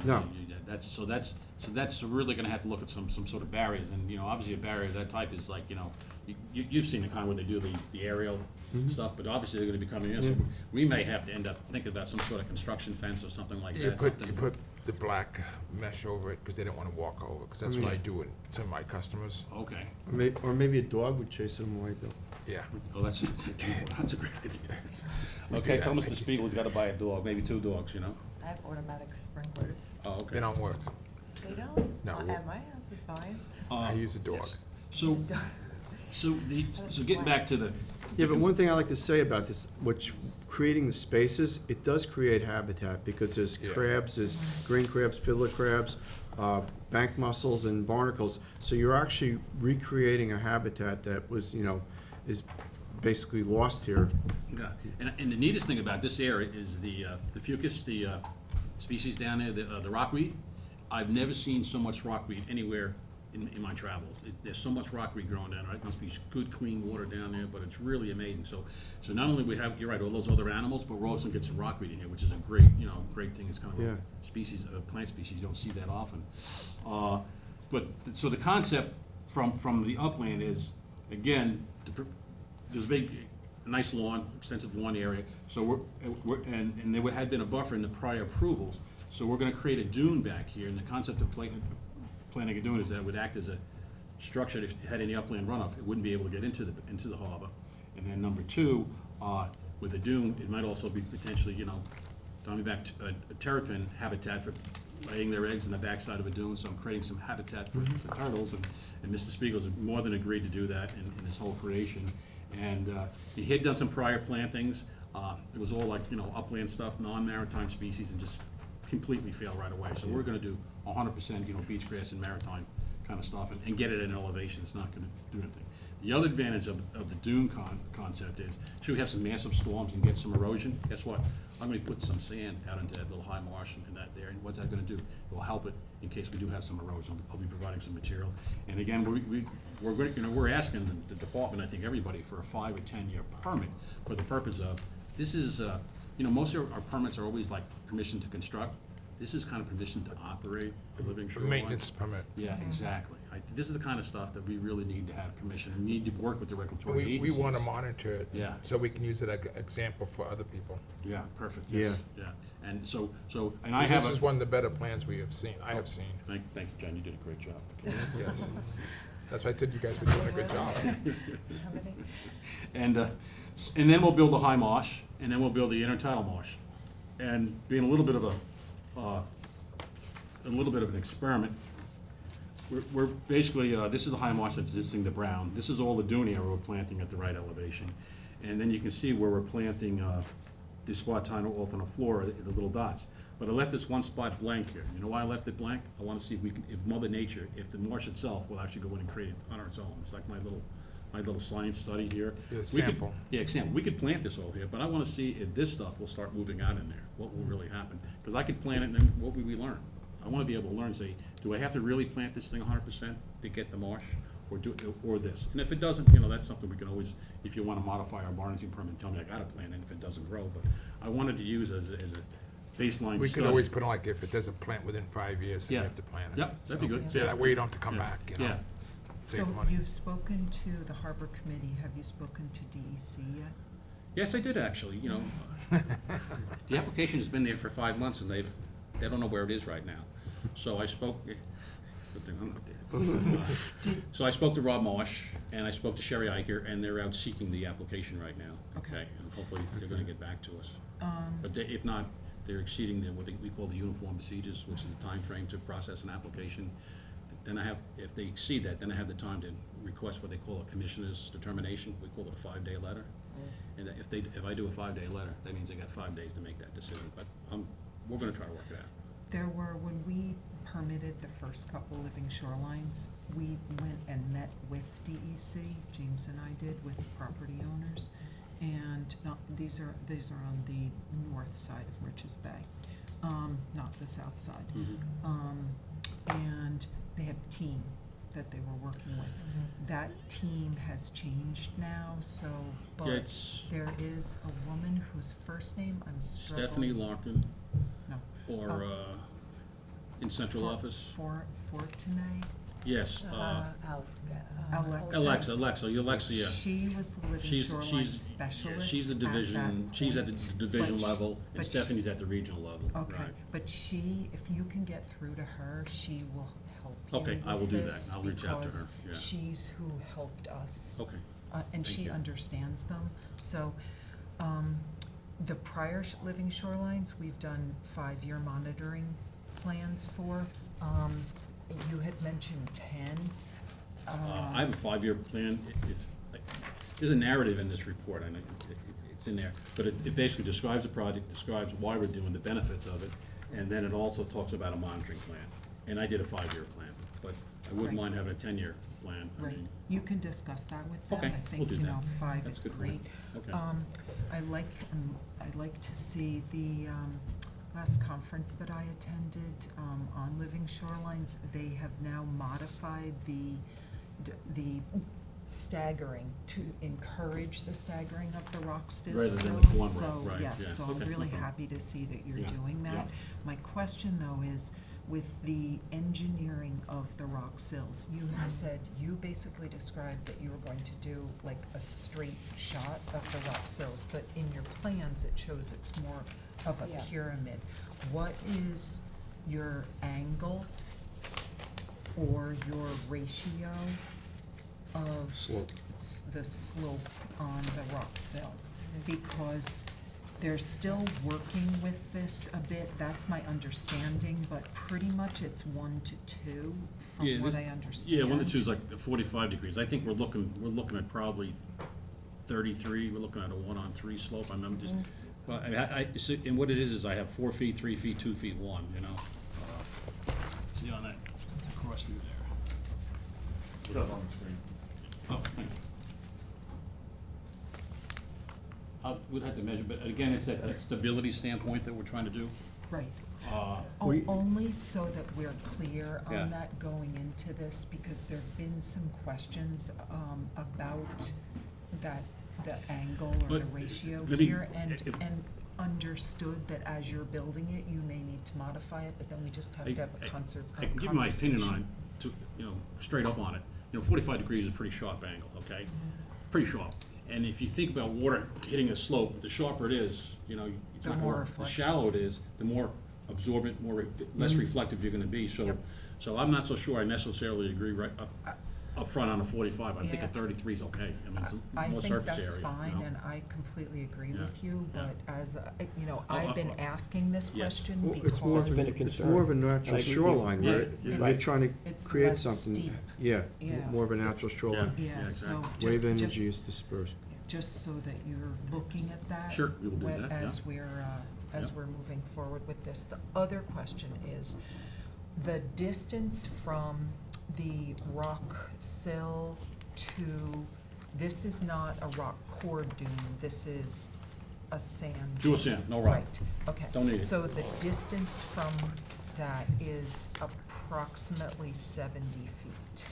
No.
That's really gonna have to look at some sort of barriers, and, you know, obviously a barrier of that type is like, you know, you've seen the kind where they do the aerial stuff, but obviously they're gonna be coming in, so
Yeah.
we may have to end up thinking about some sort of construction fence or something like
You
that.
put
something-
the black mesh over it, because they don't want to walk over, because that's
I
what I
mean-
do with some of my customers.
Okay,
or maybe a dog would chase them away, Bill.
Yeah.
well, that's a great idea. Okay, tell Mr. Spiegel's gotta buy a dog, maybe 2 dogs, you know?
I have automatic sprinklers.
Oh, okay.
They don't work.
They don't?
No.
At my house is fine.
I use a dog.
Yes. So getting back to the.
Yeah, but one thing I like to say about this, creating the spaces, it does create habitat, because there's
Yeah.
crabs, there's green crabs, fiddler crabs, bank mussels, and barnacles. So you're actually recreating a habitat that was, you know, is basically lost here.
Yeah, and the neatest thing about this area is the fucus, the species down there, the rockweed. I've never seen so much rockweed anywhere in my travels. There's so much rockweed growing down there. It must be good, clean water down there, but it's really amazing. So not only we have, you're right, all those other animals, but we're also gonna get some rockweed in here, which is a great, you know, great thing. It's kind of
Yeah.
a species, a plant species, you don't see that often. So the concept from the upland is, again, there's a nice lawn, extensive lawn area. So and there had been a buffer in the prior approvals. So we're gonna create a dune back here, and the concept of planning a dune is that it would act as a structure that if it had any upland runoff, it wouldn't be able to get into the harbor. And then number 2, with the dune, it might also be potentially, you know, diamondback terrapin habitat for laying their eggs in the backside of a dune. So I'm creating some habitat for turtles, and Mr. Spiegel's more than agreed to do that in his whole creation. And he had done some prior plantings. It was all like, you know, upland stuff, non-maritime species, and just completely failed right away. So we're gonna do 100%, you know, beach grass and maritime kind of stuff, and get it at an elevation. It's not gonna do anything. The other advantage of the dune concept is, should we have some massive storms and get some erosion, guess what? I'm gonna put some sand out into that little high marsh and that there, and what's that gonna do? It will help it in case we do have some erosion. I'll be providing some material. And again, we're going, we're asking the department, I think everybody, for a 5 or 10-year permit for the purpose of, this is, most of our permits are always like permission to construct. This is kind of permission to operate a living shoreline.
Maintenance permit.
Yeah, exactly. This is the kind of stuff that we really need to have permission, and need to work with the regulatory
We
agencies.
want to monitor it.
Yeah.
So we can use it as an example for other people.
Yeah, perfect, yes, yeah. And and I
'Cause
have
This is one of the better plans we have seen, I have seen.
Thank you, John, you did a great job.
Yes. That's why I said you guys were doing a good job.
How many?
And then we'll build the high marsh, and then we'll build the intertidal marsh. And being a little bit of an experiment, we're basically, this is the high marsh that's existing, the brown. This is all the dune area we're planting at the right elevation. And then you can see where we're planting the spartina alternate flora, the little dots. But I left this one spot blank here. You know why I left it blank? I want to see if Mother Nature, if the marsh itself will actually go in and create it on its own. It's like my little science study here.
Yeah,
We could-
sample.
Yeah, example. We could plant this all here, but I want to see if this stuff will start moving out in there. What will really happen? Because I could plant it, and then what will we learn? I want to be able to learn, say, do I have to really plant this thing 100% to get the marsh, or this? And if it doesn't, that's something we can always, if you want to modify our barnaging permit, tell me I got to plant it if it doesn't grow. But I wanted to use as a baseline
We
study.
could always put in, like, if it doesn't plant within 5 years, then we
Yeah.
have to plant it.
Yep, that'd be good.
So that way you don't have to come
Yeah.
back,
Yeah.
Save
So
money.
you've spoken to the harbor committee, have you spoken to DEC yet?
Yes, I did actually, The application has been there for 5 months and they don't know where it is right now. So I spoke, good thing I'm not there. So I spoke to Rob Marsh and I spoke to Sherry Iker, and they're out seeking the application right now, okay? And hopefully they're gonna get back to us. But if not, they're exceeding we call the uniform procedures, which is the time frame to process an application. Then if they exceed that, then I have the time to request what they call a commissioner's determination. We call it a 5-day letter. And if I do a 5-day letter, that means they got 5 days to make that decision. But we're gonna try to work it out.
When we permitted the first couple living shorelines, we went and met with DEC, James and I did, with the property owners. And these are on the north side of Riches Bay, not the south side. And they had a team that they were working with. That team has changed now, so, but
It's
there is a woman whose first name I'm struggling.
Stephanie Larkin,
No.
or in central
For-
office.
Fortenay?
Yes,
Alexis.
Alexa, yeah.
She was the living
She's,
shoreline
she's,
specialist
she's the
at that
division, she's at the
point.
division
But she-
level, and
but she-
Stephanie's at the regional level, right.
Okay, but she, if you can get through to her, she will help you
Okay, I will
with
do that.
this
I'll reach out to her,
because
yeah.
she's who helped us.
Okay,
And
Thank
she
you.
understands them, so, the prior living shorelines, we've done 5-year monitoring plans for. You had mentioned 10.
I have a 5-year plan. There's a narrative in this report, I know it's in there, but it basically describes the project, describes why we're doing the benefits of it, and then it also talks about a monitoring plan. And I did a 5-year plan, but I wouldn't
Right.
mind having a 10-year plan. I
Right,
mean,
you can discuss that with them.
Okay,
I
we'll
think,
do that.
5
That's
is
a good point.
great.
Okay.
I'd like to see the last conference that I attended on living shorelines. They have now modified the staggering to encourage the staggering of the rock sills.
Rather than the plumb rock,
So,
right,
yes,
yeah.
so I'm
Okay,
really
okay.
happy to see that you're
Yeah,
doing that.
yeah.
My question, though, is with the engineering of the rock sills, you had said, you basically described that you were going to do like a straight shot of the rock sills, but in your plans, it shows it's more of a
Yeah.
pyramid. What is your angle or your ratio of
Slope.
the slope on the rock sill? Because they're still working with this a bit, that's my understanding, but pretty much it's 1 to 2
Yeah,
from what
this-
I understand.
Yeah, 1 to 2 is like 45 degrees. I think we're looking at probably 33, we're looking at a 1-on-3 slope. I'm just, well, and what it is I have 4 feet, 3 feet, 2 feet, 1, See on that cross view there.
That's on the screen.
Oh, thank we'd have to measure, but again, it's that stability standpoint that we're trying to do.
Right.
Uh,
Only so that we're clear
Yeah.
on that going into this, because there've been some questions about that, the angle or the
But,
ratio
let me-
here, and
if-
understood that as you're building it, you may need to modify it, but then we just have to have a
I can give my opinion on, to, straight up on it. 45 degrees is a pretty sharp angle, okay?
Mm-hmm.
Pretty sharp. And if you think about water hitting a slope, the sharper it is, it's
The
not
more
gonna work. The
reflection.
shallower it is, the more absorbent, less
Mm-hmm.
reflective you're gonna be. So I'm not so sure I necessarily agree right up front on a 45. I think
Yeah.
a 33 is okay. I mean, it's
I
more
think
surface
that's
area.
fine, and I completely agree
Yeah.
with you,
Yeah.
but as, I've been asking this
Yes.
question
Well,
because.
it's more,
That's been a
it's
concern.
more of a
I
natural
agree with you.
shoreline,
Yeah,
right?
yeah.
You're trying to
It's
create
less
something,
steep.
yeah,
Yeah.
more of a natural shoreline.
Yeah,
Yeah, so
exactly.
Wave
just,
energy is dispersed.
just so that you're looking at that.
Sure, we will do
when-
that, yeah.
As
Yeah.
we're moving forward with this. The other question is, the distance from the rock sill to, this is not a rock core dune, this is a sand.
Dual sand, no rock.
Right, okay.
Don't need it.
So the distance from that is approximately 70 feet.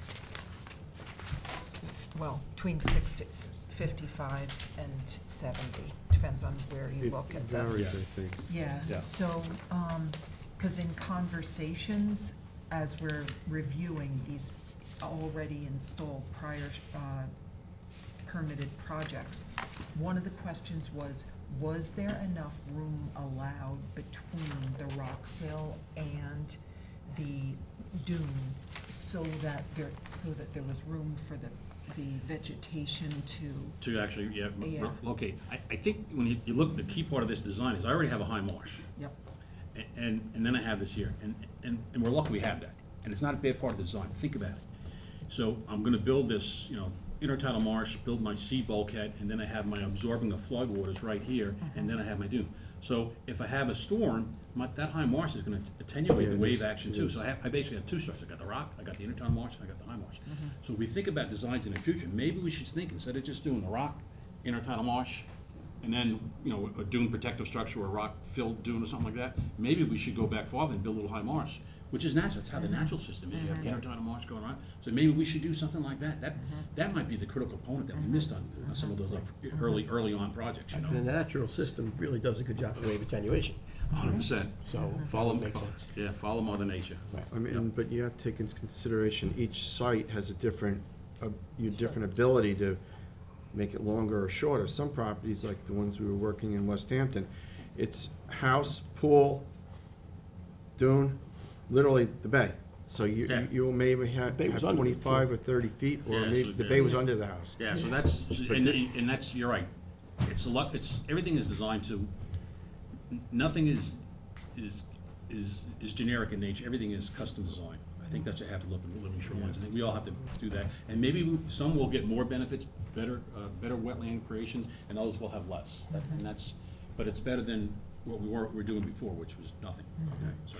Well, between 55 and 70, depends on where you
It
look at the.
varies,
Yeah.
I think.
Yeah,
Yeah.
so, 'cause in conversations, as we're reviewing these already installed prior, permitted projects, one of the questions was there enough room allowed between the rock sill and the dune so that there was room for the vegetation
To actually,
Yeah.
locate. I think when you look, the key part of this design is I already have a high marsh.
Yep.
And then I have this here, and we're lucky we have that, and it's not a bad part of the design, think about it. So I'm gonna build this, intertidal marsh, build my seed bulkhead, and then I have my absorbing of floodwaters right here, and then I have my dune. So if I have a storm, that high marsh is gonna attenuate the
Yeah, it
wave
is,
action
it
too.
is.
So I basically have two structures, I got the rock, I got the intertidal marsh, and I got the high marsh. So if we think about designs in the future, maybe we should think, instead of just doing the rock, intertidal marsh, and then, a dune protective structure or a rock-filled dune or something like that, maybe we should go back farther and build a little high marsh, which is natural, that's how the natural system is, you have the intertidal marsh going around. So maybe we should do something like that. That might be the critical component that we missed on some of those early on projects,
And the natural system really does a good job of wave attenuation,
100%.
so
Follow,
makes sense.
yeah, follow Mother Nature.
I mean, but you have to take into consideration, each site has a different ability to make it longer or shorter. Some properties, like the ones we were working in West Hampton, it's house, pool, dune, literally the bay. So
Yeah.
you will maybe have
bay was
have
under the
25 or 30 feet, or
Yeah,
maybe
so
the
the-
bay was under the house.
Yeah, so that's, and that's, you're right. Everything is designed to, nothing is generic in nature, everything is custom design. I think that's, you have to look at the living shorelines, I think we all have to do that. And maybe some will get more benefits, better wetland creations, and others will have less. But it's better than what we were doing before, which was nothing. Okay, so,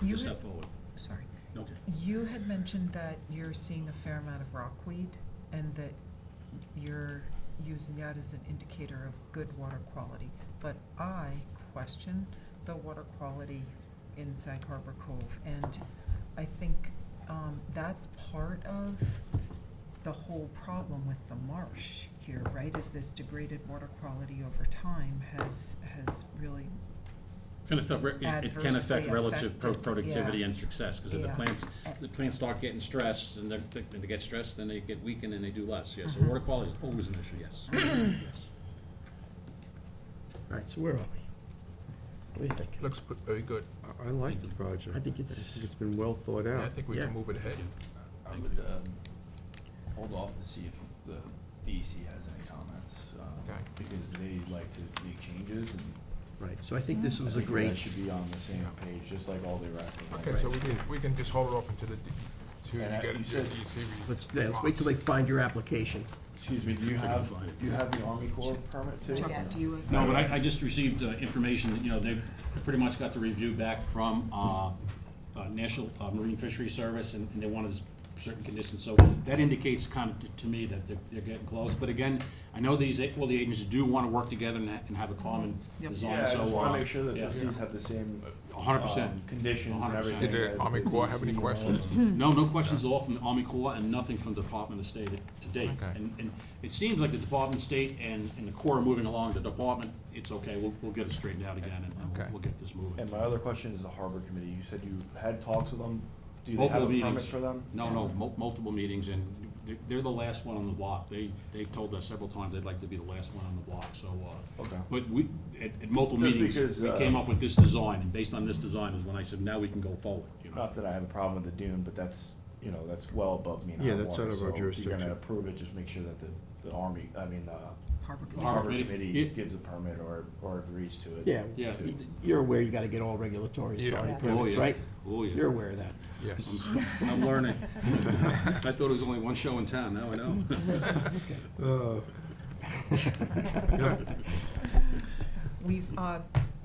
You
just
had-
step forward.
Sorry.
Okay.
You had mentioned that you're seeing a fair amount of rockweed and that you're using that as an indicator of good water quality. But I question the water quality in Sag Harbor Cove, and I think that's part of the whole problem with the marsh here, right? Is this degraded water quality over time has really
It can affect
adversely
relative
affected,
productivity
yeah.
and success, because if
Yeah.
the plants start getting stressed, and they get stressed, then they get weakened and they do less, yes. So
Mhm.
water quality is always an issue, yes. Yes.
All right, so where are we? What do you think?
Looks very good.
I like the project.
I think it's-
it's been well thought
Yeah, I
out.
think we
Yeah.
can move it ahead.
I would hold off to see if the DEC has any comments,
Okay.
because they like to make changes, and
Right, so I think this
I
was a
think you
great,
guys should be on the same page, just like all the rest of them.
Okay, so we can just hold it off until till you
And
get
you
your
said-
DEC.
let's wait till they find your application.
Excuse me, do you have the Army Corps permit too?
Chuck, do you?
No, but I just received information that, they've pretty much got the review back from National Marine Fisheries Service, and they wanted certain conditions, so that indicates kind of to me that they're getting close. But again, I know all the agencies do want to work together and have a common
Yep.
design,
Yeah, I
so.
just wanna make sure that
yeah.
trustees have the same
100%.
conditions and
100%.
everything.
Did the
as
Army Corps have any
DEC
questions?
and-
No questions at all from the Army Corps and nothing from the Department of State to date.
Okay.
And it seems like the Department of State and the Corps are moving along. The Department, it's okay, we'll get it straightened out again and
Okay.
we'll get this moving.
And my other question is the Harbor Committee. You said you had talks with them. Do they
Multiple
have a permit
meetings.
for them?
No, multiple meetings, and they're the last one on the block. They've told us several times they'd like to be the last one on the block, so,
Okay.
but we, at multiple
Just
meetings,
because,
we came up with this design, and based on this design is when I said, now we can go forward, you know?
Not that I have a problem with the dune, but that's, that's well above me and
Yeah,
high
that's
water.
out of our
So if you're
jurisdiction.
gonna approve it, just make sure that the Army,
Harbor
the
Committee.
Harbor
Committee,
Committee
yeah.
gives a permit or agrees to it.
Yeah,
Yeah.
you're aware you gotta get all regulatory
Yeah.
authority
Yeah.
Oh,
permits,
yeah.
right?
Oh, yeah.
You're aware of that.
Yes.
I'm learning. I thought it was only one show in town, now I know.
We've,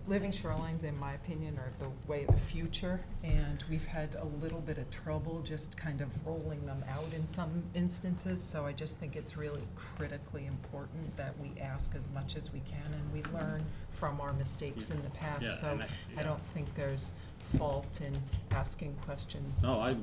living shorelines, in my opinion, are the way of the future, and we've had a little bit of trouble just kind of rolling them out in some instances, so I just think it's really critically important that we ask as much as we can and we learn from our mistakes in the
Yeah,
past, so
and
I don't think there's fault in asking questions.
No,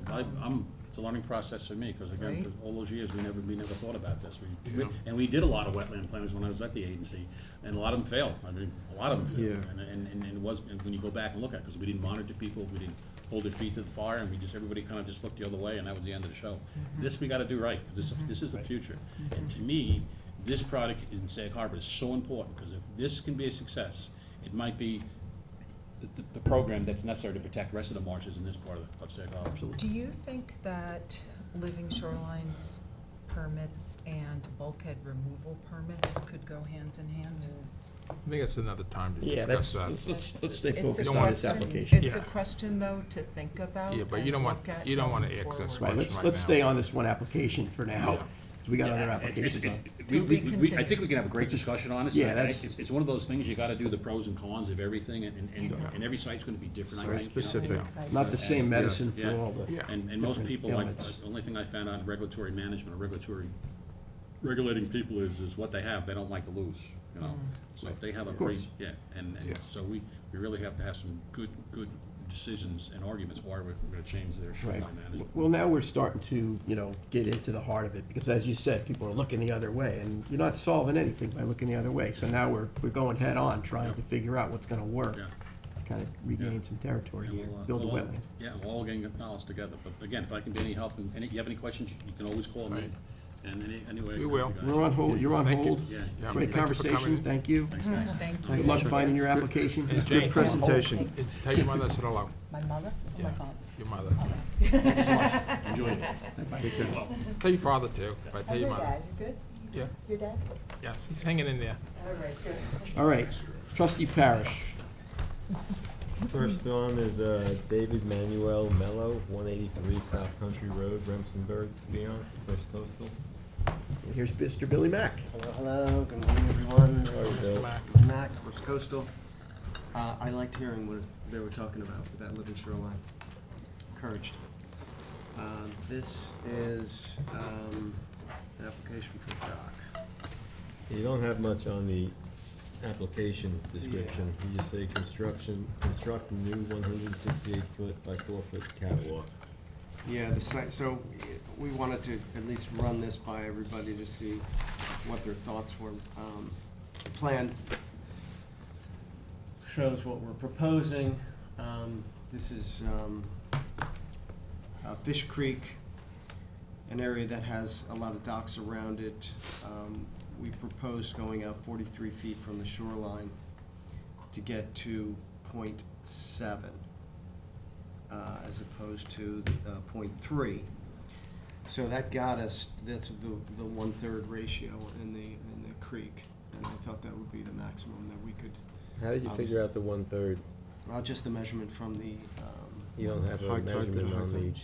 it's a learning process for me, because again,
Right.
for all those years, we never thought about this.
Yeah.
And we did a lot of wetland planners when I was at the agency, and a lot of them failed. I mean, a lot of them failed.
Yeah.
And it was, and when you go back and look at it, because we didn't monitor people, we didn't hold their feet to the fire, and everybody kind of just looked the other way, and that was the end of the show. This we gotta do right, because this is the future. And to me, this product in Sag Harbor is so important, because if this can be a success, it might be the program that's necessary to protect the rest of the marshes in this part of Sag Harbor.
Do you think that living shorelines permits and bulkhead removal permits could go hand in hand?
I think it's another time to
Yeah,
discuss
that's,
that.
let's stay
It's a
focused on this
question-
application.
It's a
Yeah.
question, though, to think about
Yeah, but you
and
don't want-
look at
you don't wanna
going
access
forward.
Right,
question
let's
right
stay
now.
on this one application for now,
Yeah.
because we got other applications on.
I think we can have a great discussion on this.
Yeah,
I
that's-
think it's one of those things, you gotta do the pros and cons of everything, and every site's gonna be different, I
Site
think. you know.
specific.
Not the same medicine for
Yeah.
all the.
Yeah.
And most
different
people,
elements.
the only thing I found out in regulatory management or regulating people is what they have, they don't like to lose, you know? So if they have a
Of course.
great, yeah, and
Yeah.
so we really have to have some good decisions and arguments why we're gonna change their
Right.
shoreline management.
Well, now we're starting to, get into the heart of it, because as you said, people are looking the other way, and you're not solving anything by looking the other way. So now we're going head on, trying to figure out what's gonna work,
Yeah.
kind of regain some territory
And
here,
we'll,
build a
we'll all-
wetland.
Yeah, we'll all gain knowledge together, but again, if I can be any help, and you have any questions, you can always call me,
Right.
and anyway.
We will.
We're on hold, you're on
Thank you.
hold.
Yeah.
Yeah,
Great
thank you for
conversation,
coming.
thank you.
Thanks, guys.
Thank you.
Good luck finding your application.
And Jane,
Good presentation.
and tell your mother I said hello.
My mother or
Yeah.
my father?
Your mother.
Enjoy it.
Tell your father too, but tell your
Your
mother.
dad, you good?
Yeah,
Your dad?
yes, he's hanging in there.
All right, good.
All right, trustee Parish.
First one is David Manuel Mello, 183 South Country Road, Remsenburg, Speon, First Coastal.
And here's Mr. Billy Mack.
Hello, good morning, everyone.
Mr. Mack.
Mac, First Coastal. I liked hearing what they were talking about with that living shoreline. Encouraged. This is an application for a dock.
You don't have much on the application description. You just say construct a new 168-foot by 4-foot catwalk.
Yeah, the site, so we wanted to at least run this by everybody to see what their thoughts were. The plan shows what we're proposing. This is Fish Creek, an area that has a lot of docks around it. We proposed going out 43 feet from the shoreline to get to .7, as opposed to .3. So that got us, that's the 1/3 ratio in the creek, and I thought that would be the maximum that we could.
How did you figure out the 1/3?
Well, just the measurement from the.
You don't have a
High tide to
measurement
high
on
tide.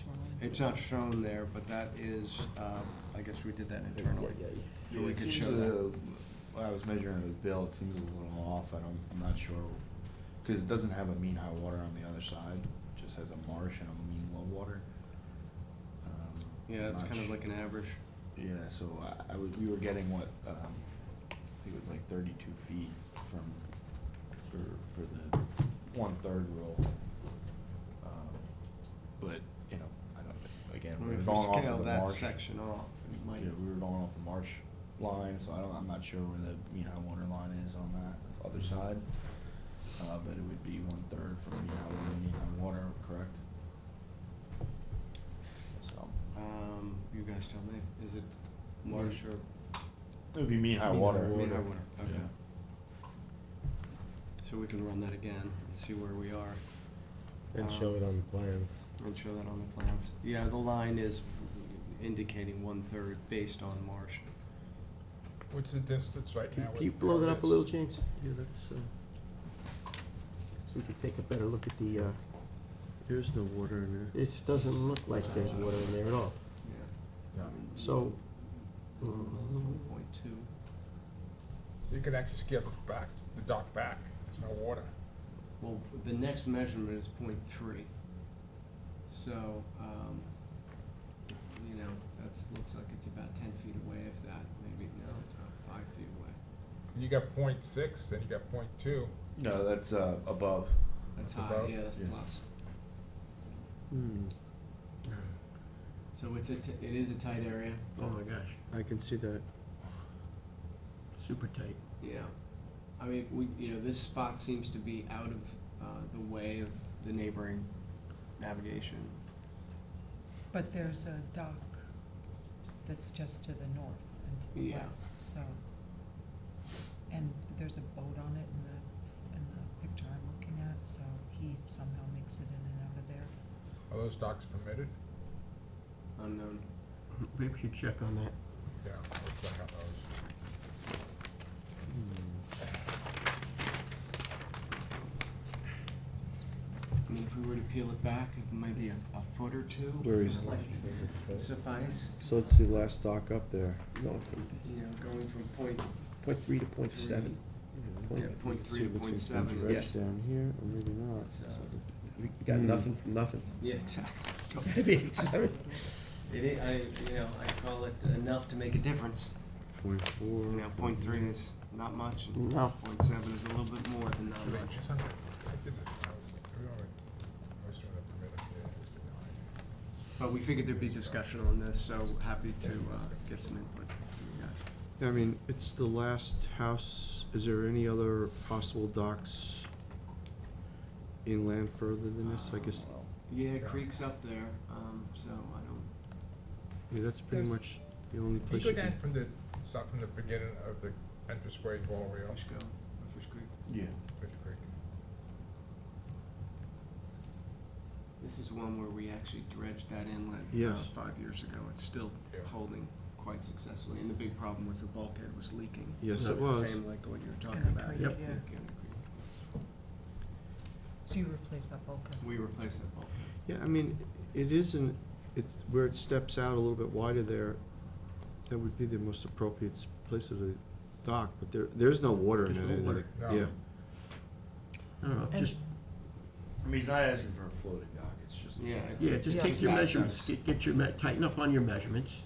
the...
It's not shown there, but that is, I guess we did that internally. So we
It
could
seems,
show that.
when I was measuring it with Bill, it seems a little off. I'm not sure, because it doesn't have a mean high water on the other side. It just has a marsh and a mean low water.
Yeah, it's kind of
much.
like an average.
Yeah, so we were getting what, I think it was like 32 feet for the 1/3 rule. But, you know, I don't, again,
I
we
mean,
were
if
going
we
off
scale
of the
that
marsh.
section off, it might.
Yeah, we were going off the marsh line, so I'm not sure where the mean high water line is on that other side. But it would be 1/3 from mean high water, correct? So,
You guys tell me, is it marsh or?
it would be mean high water.
Mean high water, okay.
Yeah.
So we can run that again and see where we are.
And show it on the plans.
And show that on the plans. Yeah, the line is indicating 1/3 based on marsh.
What's the distance right now?
Can you
with
blow that up a
this?
little, James? Yeah, that's, so we can take a better look at the,
There's no water in there.
this doesn't look like there's water in there at all.
Yeah.
So,
1.2.
You can actually scale it back, the dock back, there's no water.
Well, the next measurement is 0.3. So, you know, looks like it's about 10 feet away, if that, maybe, no, it's about 5 feet away.
You got 0.6, then you got 0.2.
No, that's above.
That's
That's
high,
about-
yeah, that's
yeah.
plus.
Hmm,
So it is a tight area.
oh my gosh,
I can see that.
super tight.
Yeah. I mean, this spot seems to be out of the way of the neighboring navigation.
But there's a dock that's just to the north and to the
Yeah.
west, so. And there's a boat on it in the picture I'm looking at, so he somehow makes it in and out of there.
Are those docks permitted?
Unknown.
Maybe we should check on that.
Yeah, we'll check out those.
I mean, if we were to peel it back, it might be a foot or two.
Where is
might suffice.
So it's the last dock up there.
No,
You know, going from point
0.3 to 0.7.
Yeah, 0.3 to 0.7
Yeah.
is.
Down here, or maybe not.
We got nothing from nothing.
Yeah, exactly.
Maybe it's seven.
I call it enough to make a difference.
0.4.
You know, 0.3 is not much, and
No.
0.7 is a little bit more than not
Should I-
much.
I did it. I was doing it permitted, yeah.
But we figured there'd be discussion on this, so happy to get some input from you guys.
Yeah, I mean, it's the last house. Is there any other possible docks inland further than this? I guess,
Yeah, creek's up there, so I don't.
yeah, that's pretty
There's-
much the only
Can you
place
go
you
down
can.
from the, start from the beginning of the entranceway all the way up?
Fish go, Fish Creek.
Yeah.
Fish Creek.
This is one where we actually dredged that inlet
Yes.
5 years ago. It's still
Yeah.
holding quite successfully, and the big problem was the bulkhead was leaking.
Yes,
it
was.
Same like what you were talking
the
about.
creek,
Yep.
yeah.
in the creek.
So you replace that bulkhead?
We replaced that bulkhead.
Yeah, I mean, it isn't, it's where it steps out a little bit wider there, that would be the most appropriate place of the dock, but there's no water in
There's
it.
no water.
No.
Yeah.
I don't know,
And-
just,
I mean, he's not asking for a floating dock, it's just.
Yeah, it's-
yeah, just
Yeah.
take your
Access.
measurements, get your, tighten up on your measurements.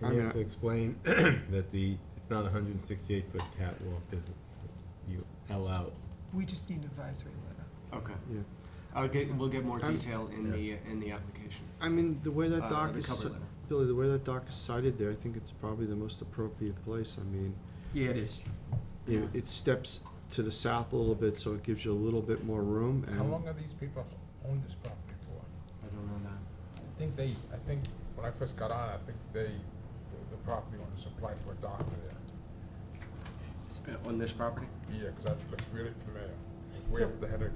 And you have to explain that it's not a 168-foot catwalk, you allow.
We just need an advisory letter.
Okay.
Yeah.
We'll get more
I'm-
detail in the application.
I mean, the way that dock
the
is,
cover letter.
Billy, the way that dock is sited there, I think it's probably the most appropriate place. I mean,
Yeah, it is.
it steps to the south a little bit, so it gives you a little bit more room, and.
How long have these people owned this property for?
I don't know that.
I think when I first got on, I think the property owners applied for a dock there.
On this property?
Yeah, because that looks really familiar. Way
So-
up the header,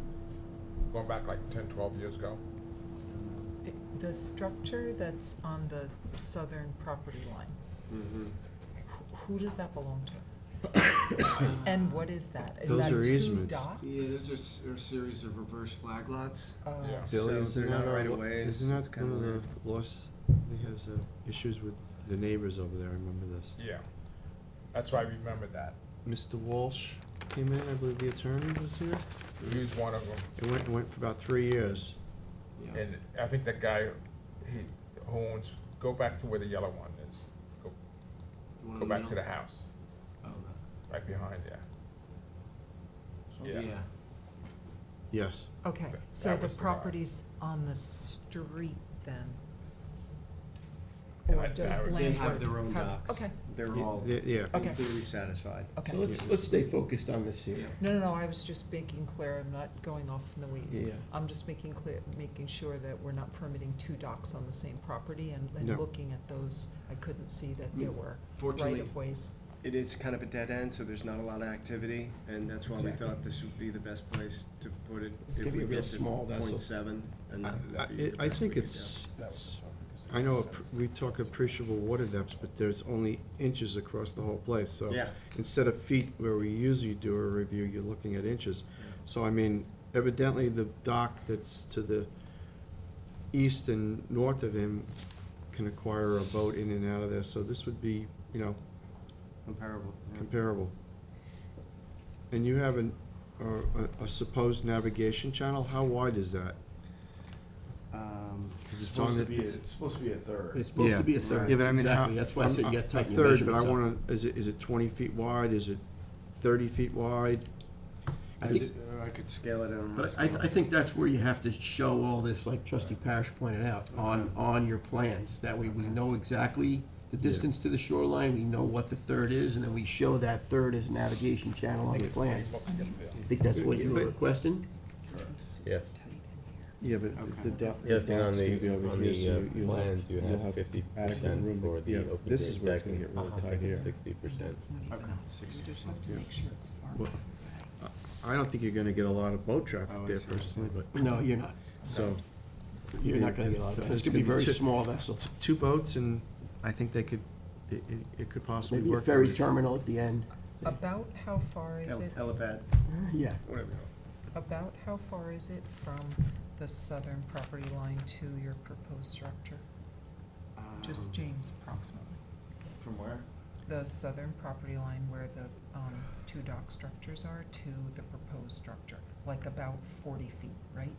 going back like 10, 12 years ago.
The structure that's on the southern property line,
Mm-hmm.
who does that belong to? And what is that? Is
Those
that
are
two
easements.
docks?
Yeah, those are a series of reverse flag lots.
Yeah.
Billy,
So
isn't
they're
that
not
our
right
lo-
away.
Isn't
It's
that
kinda
one of
weird.
the lost, he has issues with the neighbors over there, I remember this.
Yeah, that's why I remember that.
Mr. Walsh came in, I believe the attorney was here.
He was one of them.
It went for about 3 years.
Yeah.
And I think that guy he owns, go back to where the yellow one is. Go back to the house, right behind there. Yeah.
Yes.
Okay,
That
so the
was the
property's on the street then?
And
Or
I-
just
I would-
land?
They have their own
have-
docks.
Okay,
They're all
Yeah.
Okay.
completely satisfied.
okay.
So let's stay focused on this here.
No, I was just making clear, I'm not going off in the weeds.
Yeah.
I'm just making sure that we're not permitting two docks on the same property, and
No.
looking at those, I couldn't see that there were
Fortunately,
right-of-ways.
it is kind of a dead end, so there's not a lot of activity, and that's why we thought this would be the best place to put it.
It's
If
gonna be
we
a real
built it
small vessel.
0.7, and that'd be the
I
best
think
we could
it's, I know we talk appreciable water depths, but there's only inches across the whole place, so.
Yeah.
Instead of feet where we usually do a review, you're looking at inches. So I mean, evidently the dock that's to the east and north of him can acquire a boat in and out of there, so this would be,
Comparable. yeah.
comparable. And you have a supposed navigation channel, how wide is that? Because it's on the.
It's supposed to be a third.
It's supposed to be a third.
Yeah, but I mean, how?
Exactly, that's why I said you gotta tighten
a
your
third, but I
measurements up.
wanna, is it 20 feet wide, is it 30 feet wide?
I think,
I could scale it down.
but I think that's where you have to show all this, like trustee Parish pointed out, on your plans. That way we know exactly the distance to the shoreline, we know what the third is, and then we show that third as a navigation channel on the plans. I think that's what you were requesting?
Yes.
Yeah, but the depth.
Yes, and on
is gonna be over
the
here, so you'll
plans, you
you'll
have 50%
adequate room to-
for the
yeah,
open
this
grade
is where it's gonna
decking.
get really
I
tight
think
here.
it's 60%.
You just have to make sure it's far
Well,
enough.
I don't think you're gonna get a lot of boat traffic
Oh, I
there
see.
personally, but,
No, you're not.
so.
You're not gonna get a lot of that. It's gonna be very small vessels.
Two boats, and I think they could, it could possibly
Maybe a
work.
ferry terminal at the end.
About how far is it,
Helipad,
Yeah.
whatever.
about how far is it from the southern property line to your proposed structure? Just James approximately.
From where?
The southern property line where the two dock structures are to the proposed structure, like about 40 feet, right?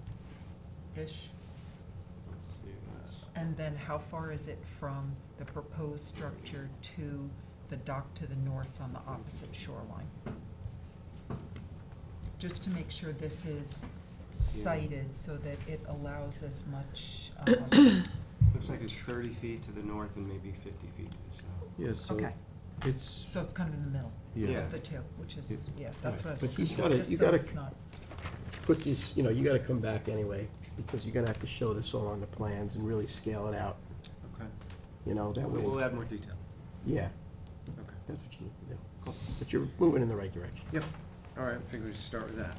Ish.
Let's see,
And then how far is it from the proposed structure to the dock to the north on the opposite shoreline? Just to make sure this is cited so that it allows as much,
Looks like it's 30 feet to the north and maybe 50 feet to the south.
Yeah, so
okay,
it's,
so it's kind of in the middle
yeah.
of the two, which is, yeah, that's what I was
But
looking
he's
for,
gotta-
just
you
so
gotta-
it's not.
Put this, you gotta come back anyway, because you're gonna have to show this all on the plans and really scale it out,
Okay.
that
We'll
way.
add more detail.
Yeah,
Okay.
that's what you need to do.
Cool.
But you're moving in the right direction.
Yep. All right, I think we should start with that.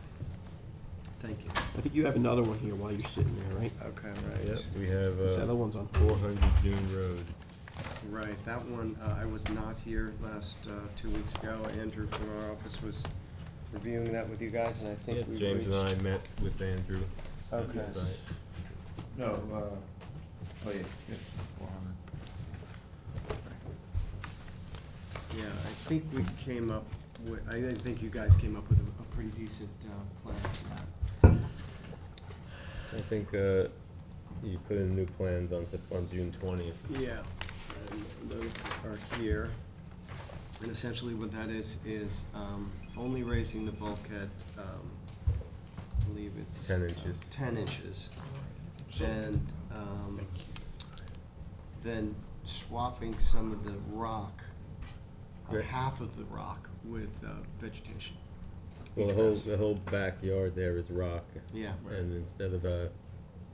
Thank you.
I think you have another one here while you're sitting there, right?
Okay, right.
Yep, we have,
This other one's on.
400 June Road.
Right, that one, I was not here last, 2 weeks ago. Andrew from our office was reviewing that with you guys, and I think we
James and
reached-
I met with Andrew. at the
Okay.
site.
No, oh yeah, 400.
Yeah, I think we came up with, I think you guys came up with a pretty decent, plan for that.
I think, you put in new plans on June 20th.
Yeah, and those are here. And essentially what that is only raising the bulkhead, I believe it's.
10 inches.
10 inches. And, then swapping some of the rock,
Right.
half of the rock with, vegetation.
Well, the whole backyard there is rock.
Yeah.
And instead of,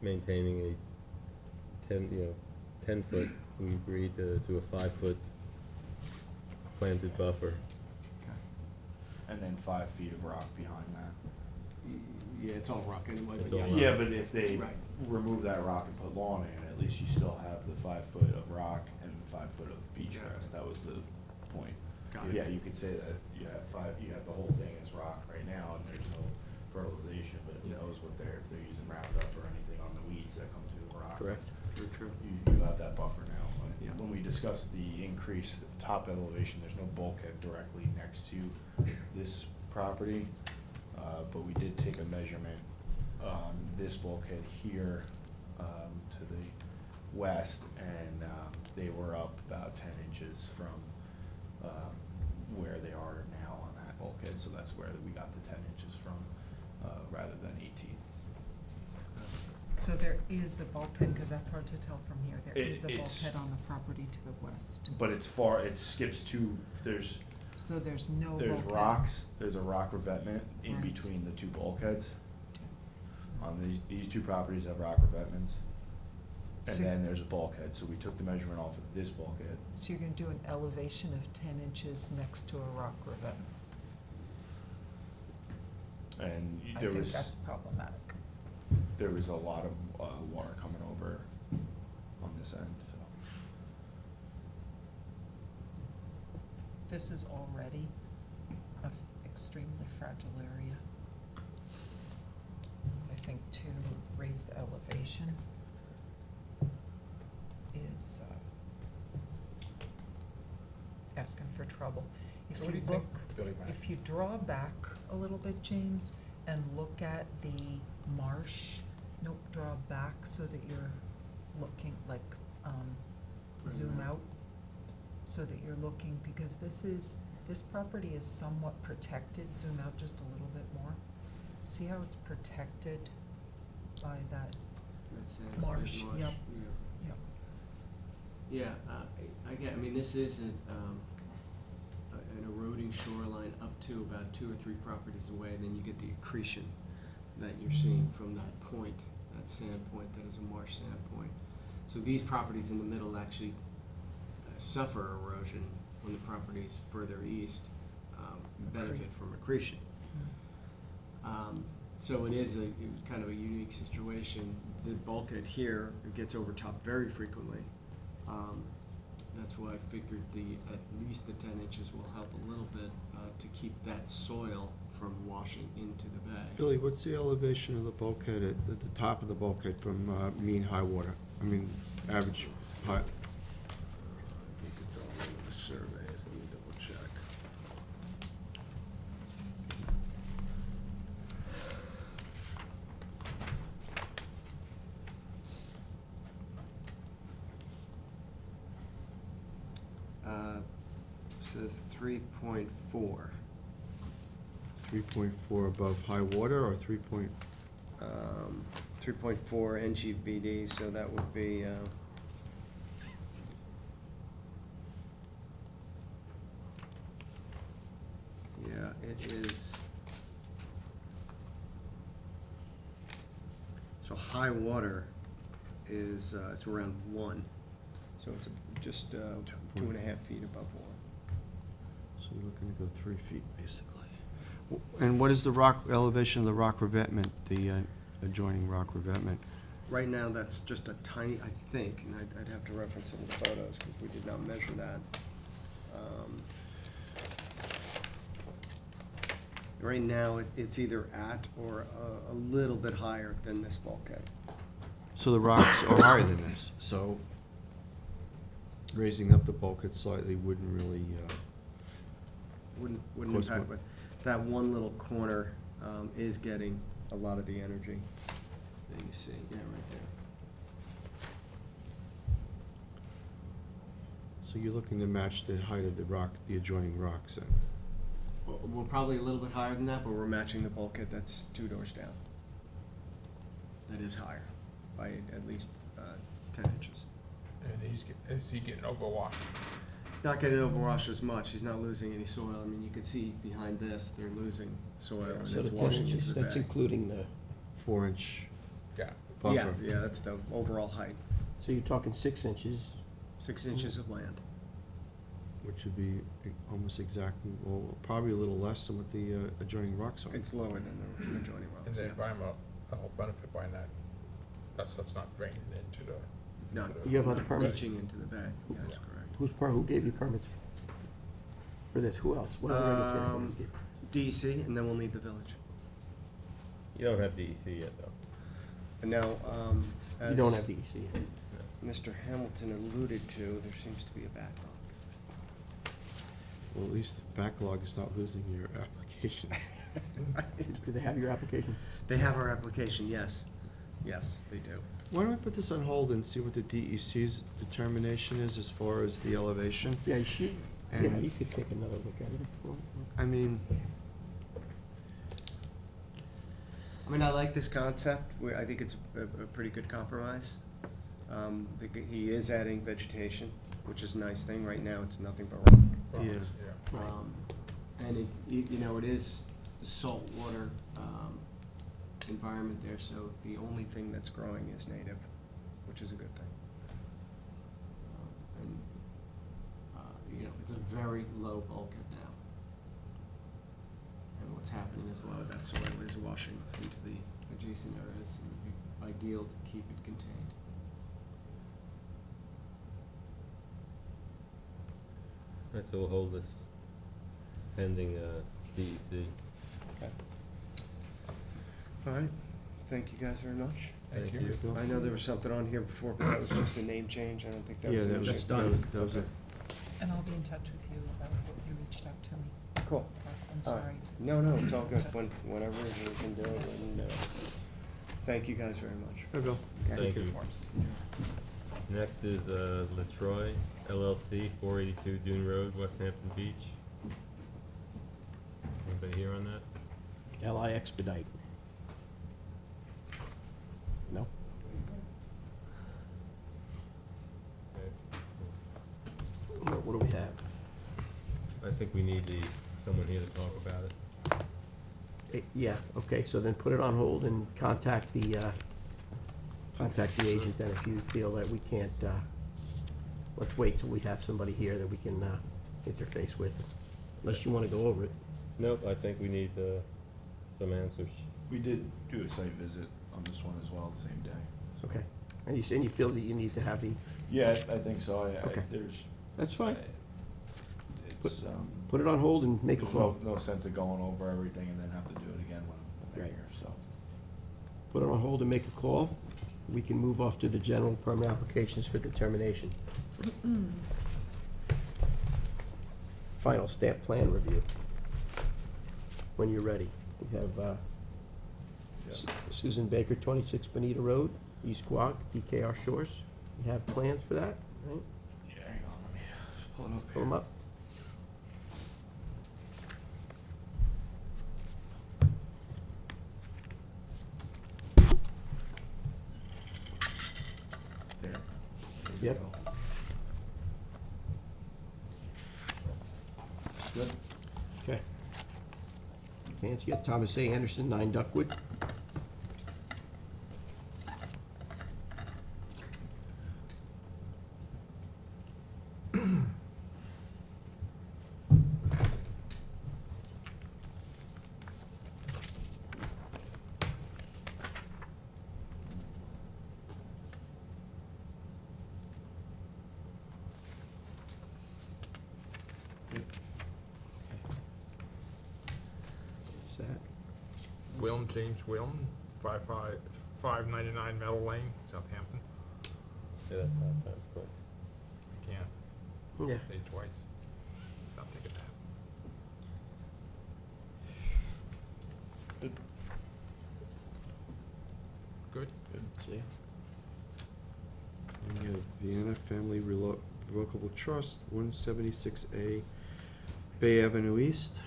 maintaining a 10-foot, we agreed to a 5-foot planted buffer.
And then 5 feet of rock behind that.
Yeah, it's all rock anyway,
It's
but
all
yes.
rock.
Yeah, but if they
Right.
remove that rock and put lawn in, at least you still have the 5 foot of rock and 5 foot of beach grass. That was the point.
Got it.
Yeah, you could say that you have the whole thing is rock right now, and there's no fertilization, but who knows if they're using Roundup or anything on the weeds that come through the rock.
Correct.
True, true.
You have that buffer now.
Yeah.
When we discussed the increase top elevation, there's no bulkhead directly next to this property, but we did take a measurement on this bulkhead here, to the west, and they were up about 10 inches from where they are now on that bulkhead, so that's where we got the 10 inches from, rather than 18.
So there is a bulkhead, because that's hard to tell from here. There
It-
is a
it's-
bulkhead on the property to the west.
But it's far, it skips to, there's
So there's no bulkhead.
rocks, there's a rock revetment in
Right.
between the two bulkheads. On these two properties have rock revetments. And
So-
then there's a bulkhead, so we took the measurement off of this bulkhead.
So you're gonna do an elevation of 10 inches next to a rock revetment.
And
I
there
think
was,
that's problematic.
there was a lot of water coming over on this end, so.
This is already an extremely fragile area. I think to raise the elevation is asking for trouble. If
What do
you
you think,
look,
Billy Mack?
if you draw back a little bit, James, and look at the marsh, nope, draw back so that you're looking like, zoom out, so that you're looking, because this property is somewhat protected, zoom out just a little bit more. See how it's protected by that
That's
marsh? Yep,
Yeah.
yep.
Yeah, I mean, this is an eroding shoreline up to about 2 or 3 properties away, and then you get the accretion that you're seeing from that point, that sand point, that is a marsh sand point. So these properties in the middle actually suffer erosion when the properties further east benefit from accretion. So it is kind of a unique situation. The bulkhead here, it gets overtopped very frequently. That's why I figured at least the 10 inches will help a little bit to keep that soil from washing into the bay.
Billy, what's the elevation of the bulkhead at the top of the bulkhead from mean high water? I mean, average high?
I think it's all over the surveys, let me double check. Says 3.4.
3.4 above high water or
3.4 NGBD, so that would be, yeah, it is. So high water is, it's around 1, so it's just 2.5 feet above 1.
So you're looking to go 3 feet, basically. And what is the rock, elevation of the rock revetment, the adjoining rock revetment?
Right now, that's just a tiny, I think, and I'd have to reference some of the photos, because we did not measure that. Right now, it's either at or a little bit higher than this bulkhead.
So the rocks are higher than this, so raising up the bulkhead slightly wouldn't really,
Wouldn't
Close
impact,
one.
but that one little corner is getting a lot of the energy. There you see, yeah, right there.
so you're looking to match the height of the rock, the adjoining rocks then?
We're probably a little bit higher than that, but we're matching the bulkhead that's 2 doors down. That is higher by at least 10 inches.
And is he getting overwashed?
He's not getting overwashed as much, he's not losing any soil. I mean, you can see behind this, they're losing soil and
So
it's
the 10
washing
inches,
into the
that's
bay.
including the,
4-inch
Yeah.
buffer?
Yeah, yeah, that's the overall height,
so you're talking 6 inches.
6 inches of land.
Which would be almost exactly, well, probably a little less than what the adjoining rocks are.
It's lower than the adjoining
And
rocks,
the
yeah.
environmental benefit by that stuff's not draining into the.
No.
into the-
You have other permits?
Reaching into the bay, yes, correct.
Who gave you permits for this? Who else? What other regulatory
Um,
authorities
DEC, and then we'll need the village.
You don't have DEC yet, though.
And now,
give? You don't have DEC.
Mr. Hamilton alluded to, there seems to be a backlog.
Well, at least the backlog is not losing your application.
Do they have your application?
They have our application, yes. Yes, they do.
Why don't we put this on hold and see what the DEC's determination is as far as the elevation?
Yeah, you should, yeah,
And-
you could take another look at it.
I mean,
I like this concept, I think it's a pretty good compromise. He is adding vegetation, which is a nice thing. Right now, it's nothing but rock.
Rocks,
Yeah.
yeah.
And it is saltwater, environment there, so the only thing that's growing is native, which is a good thing. And, it's a very low bulkhead now. And what's happening is a lot of that soil is washing into the adjacent areas, and it'd be ideal to keep it contained.
All right, so we'll hold this pending DEC.
all right, thank you guys very much.
Thank you.
Bill.
I know there was something on here before, but that was just a name change. I don't think that
Yeah,
was an
that was,
issue.
that was it.
And I'll be in touch with you about what you reached out to me.
Cool.
I'm
All right.
sorry.
No, it's all good. Whenever you can do it, and, thank you guys very much.
Hi, Bill.
Thank you. Next is LaTroy LLC, 482 Dune Road, West Hampton Beach. Anybody here on that?
LI Expedite. No? What do we have?
I think we need someone here to talk about it.
Yeah, okay, so then put it on hold and contact the agent then if you feel that we can't, let's wait till we have somebody here that we can interface with, unless you want to go over it.
Nope, I think we need some answers.
We did do a site visit on this one as well the same day.
Okay. And you feel that you need to have the,
Yeah, I think so.
Okay.
There's.
that's fine.
It's,
Put it on hold and make a
there's
call.
no sense of going over everything and then have to do it again when they're
Right.
here, so.
Put it on hold and make a call. We can move off to the general permit applications for determination. Final stamp plan review. When you're ready. We have Susan Baker, 26 Bonita Road, East Quogue, DKR Shores. You have plans for that, right?
Yeah, hang on, let me pull it up
Pull them up.
There.
Yep.
Good.
Okay. Plans, you got Thomas A. Anderson, 9 Duckwood. Is that?
James Wilm, 599 Meadow Lane, Southampton.
Yeah, that's quick.
I can't
Yeah.
say twice. Stop thinking that.
Good.
Good?
See ya.
And you have Vienna Family Revocable Trust, 176A Bay Avenue East.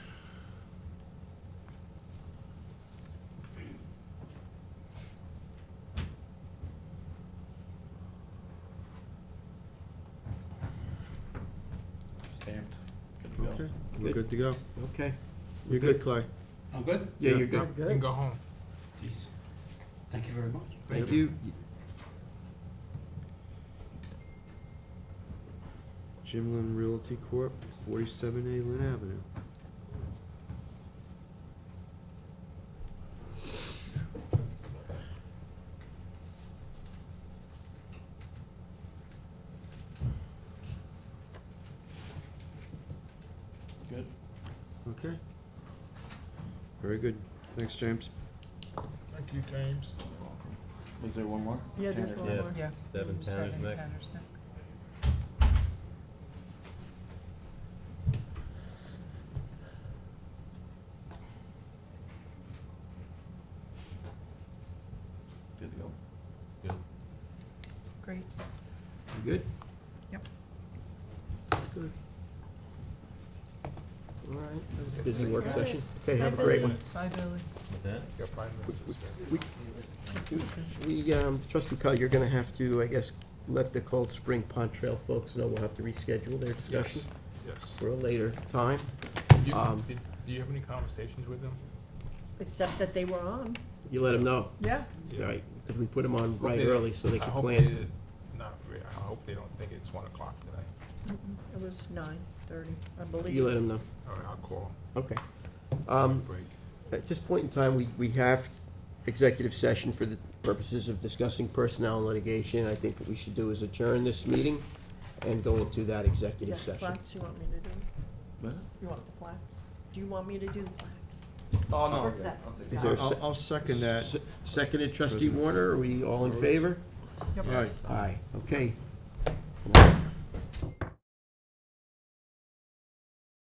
Stamped. Good to go.
Okay, we're
Good.
good to go.
Okay.
You're good, Clay.
I'm good?
Yeah,
Yeah.
you're good.
You can go home.
Jeez. Thank you very much.
Thank you.
Jimlin Realty Corp., 47A Lynn Avenue.
Good.
Okay. Very good. Thanks, James.
Thank you, James.
Was there one more?
Yeah, there's
Tanner's
one
Neck.
more.
Yes, 7 Tanner's Neck.
Tanner's Neck.
Good to go.
Good.
You good?
Yep.
Good. All right, busy work session. Okay, have a great one.
Bye, Billy.
What's that?
Got 5 minutes to spare.
We, Trustee Coe, you're gonna have to, I guess, let the Cold Spring Pond Trail folks know we'll have to reschedule their discussion
Yes.
for a later time.
Do
Um,
do you have any conversations with them?
Except that they were on.
You let them know,
Yeah.
right, because we put them on
Hope
right
they don't-
early so they
I
can
hope
plan.
they did- Not really, I hope they don't think it's 1 o'clock today.
It was 9:30, I believe.
You let them know,
All right, I'll call
okay.
them. Break.
At this point in time, we have executive session for the purposes of discussing personnel and litigation. I think what we should do is adjourn this meeting and go into that
Yeah,
executive session.
plaques you want me to do?
What?
You want the plaques? Do you want me to do the plaques?
Oh, no,
Or
I'm
is
good.
that-
I'll take
Is
it.
there a
I'll second that.
Seconded trustee Warner, are we all in favor?
Yep.
Aye.
Aye, okay.